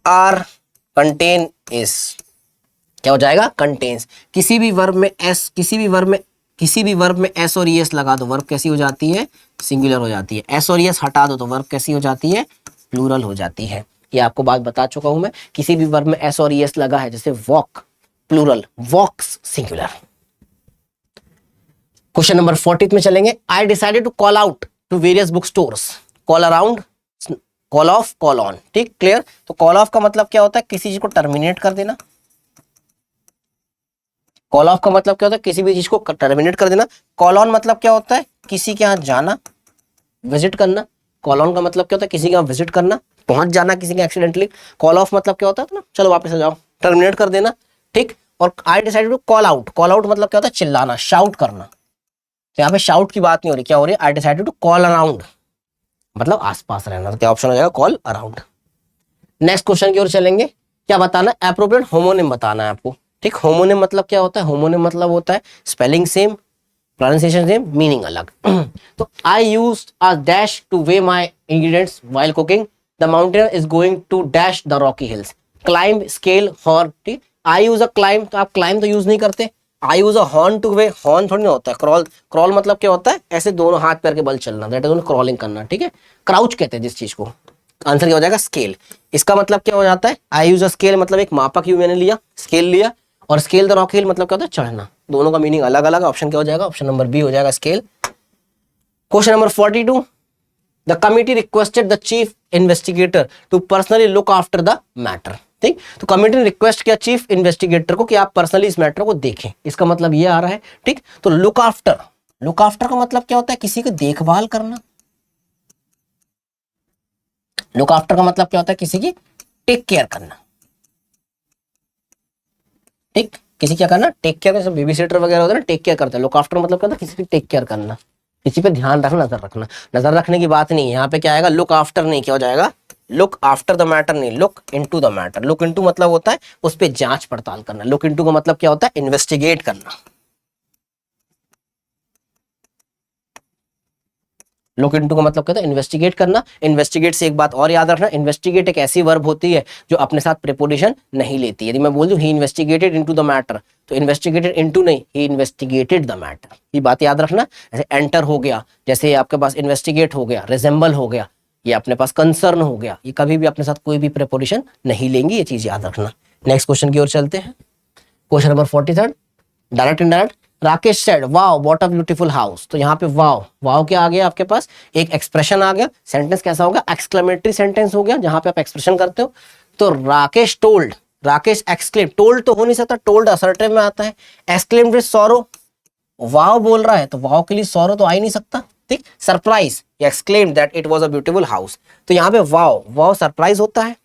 are contain is, क्या हो जाएगा कंटेन्स, किसी भी वर्ब में एस, किसी भी वर्ब में एस और एस लगा दो, वर्ब कैसी हो जाती है, सिंगुलर हो जाती है, एस और एस हटा दो तो वर्ब कैसी हो जाती है, प्लूरल हो जाती है। ये आपको बात बता चुका हूं मैं, किसी भी वर्ब में एस और एस लगा है, जैसे walk plural, walks singular. Question number 40 में चलेंगे, I decided to call out to various book stores, call around, call off, call on, ठीक, क्लियर। तो कॉल ऑफ का मतलब क्या होता है, किसी चीज को टर्मिनेट कर देना, कॉल ऑफ का मतलब क्या होता है, किसी भी चीज को टर्मिनेट कर देना। कॉल ऑन मतलब क्या होता है, किसी के यहाँ जाना, विजिट करना। कॉल ऑन का मतलब क्या होता है, किसी के यहाँ विजिट करना, पहुंच जाना किसी के एक्सीडेंटली। कॉल ऑफ मतलब क्या होता है, तो ना चलो वापस आ जाओ, टर्मिनेट कर देना, ठीक। और I decided to call out, call out मतलब क्या होता है, चिल्लाना, शाउट करना। तो यहाँ पे शाउट की बात नहीं हो रही, क्या हो रही है, I decided to call around, मतलब आसपास रहना, तो क्या ऑप्शन हो जाएगा, कॉल अराउंड। नेक्स्ट क्वेश्चन की ओर चलेंगे, क्या बताना, एप्रोप्रिएट होमोनिम बताना है आपको, ठीक। होमोनिम मतलब क्या होता है, होमोनिम मतलब होता है spelling same, pronunciation same, meaning अलग। तो I used a dash to weigh my ingredients while cooking, the mountain is going to dash the rocky hills, climb, scale, horn, ठीक। आई यूज अ क्लाइंब, तो आप climb तो use नहीं करते, I use a horn to way, horn थोड़ी ना होता है, क्रॉल, क्रॉल मतलब क्या होता है, ऐसे दोनों हाथ पैर के बल चलना, दैट इज क्रॉलिंग करना, ठीक है। क्राउच कहते हैं जिस चीज को। आंसर क्या हो जाएगा, स्केल। इसका मतलब क्या हो जाता है, आई यूज अ स्केल मतलब एक मापक यू मैंने लिया, स्केल लिया, और स्केल द रॉक हिल मतलब क्या होता है, चढ़ना, दोनों का मीनिंग अलग अलग। ऑप्शन क्या हो जाएगा, ऑप्शन नंबर बी हो जाएगा, scale. Question number 42, the committee requested the chief investigator to personally look after the matter, ठीक। तो कमिटी ने रिक्वेस्ट किया चीफ इन्वेस्टिगेटर को कि आप पर्सनली इस मैटर को देखें, इसका मतलब ये आ रहा है, ठीक। तो लुक आफ्टर, लुक आफ्टर का मतलब क्या होता है, किसी की देखभाल करना। लुक आफ्टर का मतलब क्या होता है, किसी की टेक केयर करना, ठीक। किसी क्या करना, टेक केयर, जैसे बेबी सिटर वगैरह होता है ना, टेक केयर करता है। लुक आफ्टर मतलब क्या होता है, किसी की टेक केयर करना, किसी पे ध्यान रखना, नजर रखना। नजर रखने की बात नहीं, यहाँ पे क्या आएगा, लुक आफ्टर नहीं, क्या हो जाएगा, लुक आफ्टर द मैटर नहीं, look into the matter. Look into मतलब होता है उस पर जांच पड़ताल करना, लुक इनटू का मतलब क्या होता है, इन्वेस्टिगेट करना। लुक इनटू का मतलब क्या होता है, इन्वेस्टिगेट करना। इन्वेस्टिगेट से एक बात और याद रखना, इन्वेस्टिगेट एक ऐसी वर्ब होती है जो अपने साथ प्रीपोजिशन नहीं लेती। यदि मैं बोल दूं ही इन्वेस्टिगेटेड इनटू द मैटर, तो इन्वेस्टिगेटेड इनटू नहीं, ही इन्वेस्टिगेटेड द मैटर, ये बात याद रखना। जैसे एंटर हो गया, जैसे आपके पास इन्वेस्टिगेट हो गया, रिजेंबल हो गया, ये अपने पास कंसर्न हो गया, ये कभी भी अपने साथ कोई भी प्रीपोजिशन नहीं लेंगी, ये चीज याद रखना। नेक्स्ट क्वेश्चन की ओर चलते हैं, question number 43, direct indirect. Rakesh said wow what a beautiful house, तो यहाँ पे वाओ, वाओ क्या आ गया आपके पास, एक एक्सप्रेशन आ गया, सेंटेंस कैसा होगा, एक्सक्लेमेटरी सेंटेंस हो गया, जहां पे आप एक्सप्रेशन करते हो। तो Rakesh told, Rakesh exclaim, told तो हो नहीं सकता, टोल्ड असर्टिव में आता है, एक्सक्लेम्ड विद सॉरो, वाओ बोल रहा है तो वाओ के लिए सॉरो तो आ ही नहीं सकता, ठीक, surprise, exclaimed that it was a beautiful house. तो यहाँ पे वाव, वाव सरप्राइज होता है,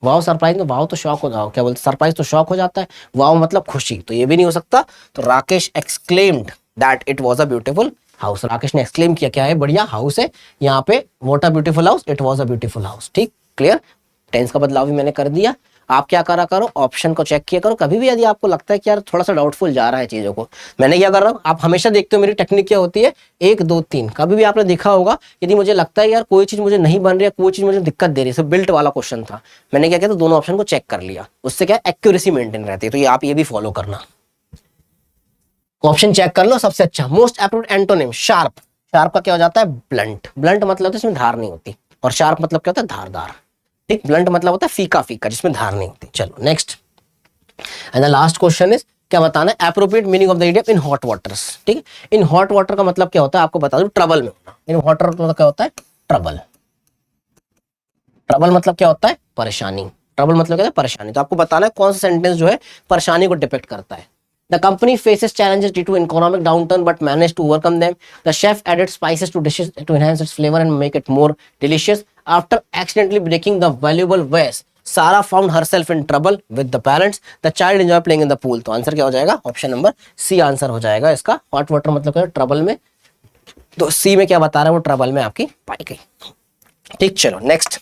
वाव सरप्राइज में वाव तो शॉक हो जाओ, क्या बोलते, सरप्राइज तो शॉक हो जाता है, वाव मतलब खुशी, तो ये भी नहीं हो सकता। तो Rakesh exclaimed that it was a beautiful house, Rakesh ने एक्सक्लेम किया क्या है, बढ़िया हाउस है, यहाँ पे what a beautiful house, it was a beautiful house. ठीक, क्लियर, टेंस का बदलाव भी मैंने कर दिया। आप क्या करा करो, ऑप्शन को चेक किया करो, कभी भी यदि आपको लगता है कि यार थोड़ा सा डाउटफुल जा रहा है चीजों को, मैंने क्या कर रहा हूँ, आप हमेशा देखते हो मेरी टेक्निक क्या होती है, 1 2 3, कभी भी आपने देखा होगा, यदि मुझे लगता है यार कोई चीज मुझे नहीं बन रही है, कोई चीज मुझे दिक्कत दे रही है, बिल्ट वाला क्वेश्चन था, मैंने क्या किया, तो दोनों ऑप्शन को चेक कर लिया, उससे क्या एक्यूरेसी मेंटेन रहती है। तो ये आप ये भी फॉलो करना, ऑप्शन चेक कर लो सबसे अच्छा। Most appropriate antonym sharp, sharp का क्या हो जाता है, ब्लंट, ब्लंट मतलब होता है इसमें धार नहीं होती, और शार्प मतलब क्या होता है, धारदार। ठीक, ब्लंट मतलब होता है फीका फीका, जिसमें धार नहीं होती। चलो next, and the last question is, क्या बताना है, appropriate meaning of the idiom in hot waters. ठीक, इन हॉट वाटर का मतलब क्या होता है, आपको बता दूं, ट्रबल में होना। इन हॉट वाटर मतलब क्या होता है, ट्रबल, ट्रबल मतलब क्या होता है, परेशानी, ट्रबल मतलब क्या है, परेशानी। तो आपको बताना है कौन सा सेंटेंस जो है परेशानी को डिपिक्ट करता है। The company faces challenges due to economic downturn but managed to overcome them. The chef added spices to dishes to enhance its flavor and make it more delicious. After accidentally breaking the valuable vase, Sarah found herself in trouble with the parents. The child enjoyed playing in the pool. तो answer क्या हो जाएगा, option number C answer हो जाएगा इसका। Hot water मतलब क्या है, ट्रबल में, तो सी में क्या बता रहा है, वो ट्रबल में आपकी पाई गई। ठीक, चलो नेक्स्ट,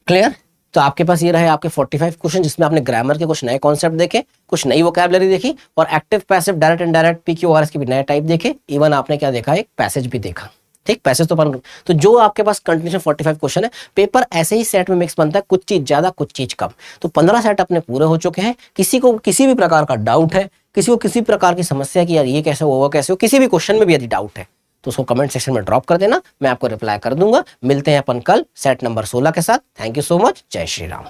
क्लियर। तो आपके पास ये रहे आपके 45 क्वेश्चन, जिसमें आपने ग्रामर के कुछ नए कॉन्सेप्ट देखे, कुछ नई वोकैबुलरी देखी, और active passive direct indirect PQRS के भी नए टाइप देखे, इवन आपने क्या देखा, एक पैसेज भी देखा। ठीक, पैसेज तो जो आपके पास कंटिन्यूशन 45 क्वेश्चन है, पेपर ऐसे ही सेट में मिक्स बनता है, कुछ चीज ज्यादा कुछ चीज कम। तो 15 सेट अपने पूरे हो चुके हैं। किसी को किसी भी प्रकार का डाउट है, किसी को किसी प्रकार की समस्या कि यार ये कैसे हो, वो कैसे हो, किसी भी क्वेश्चन में भी यदि डाउट है तो उसको कमेंट सेक्शन में ड्रॉप कर देना, मैं आपको रिप्लाई कर दूंगा। मिलते हैं अपन कल सेट नंबर 16 के साथ। थैंक यू सो मच, जय श्री राम।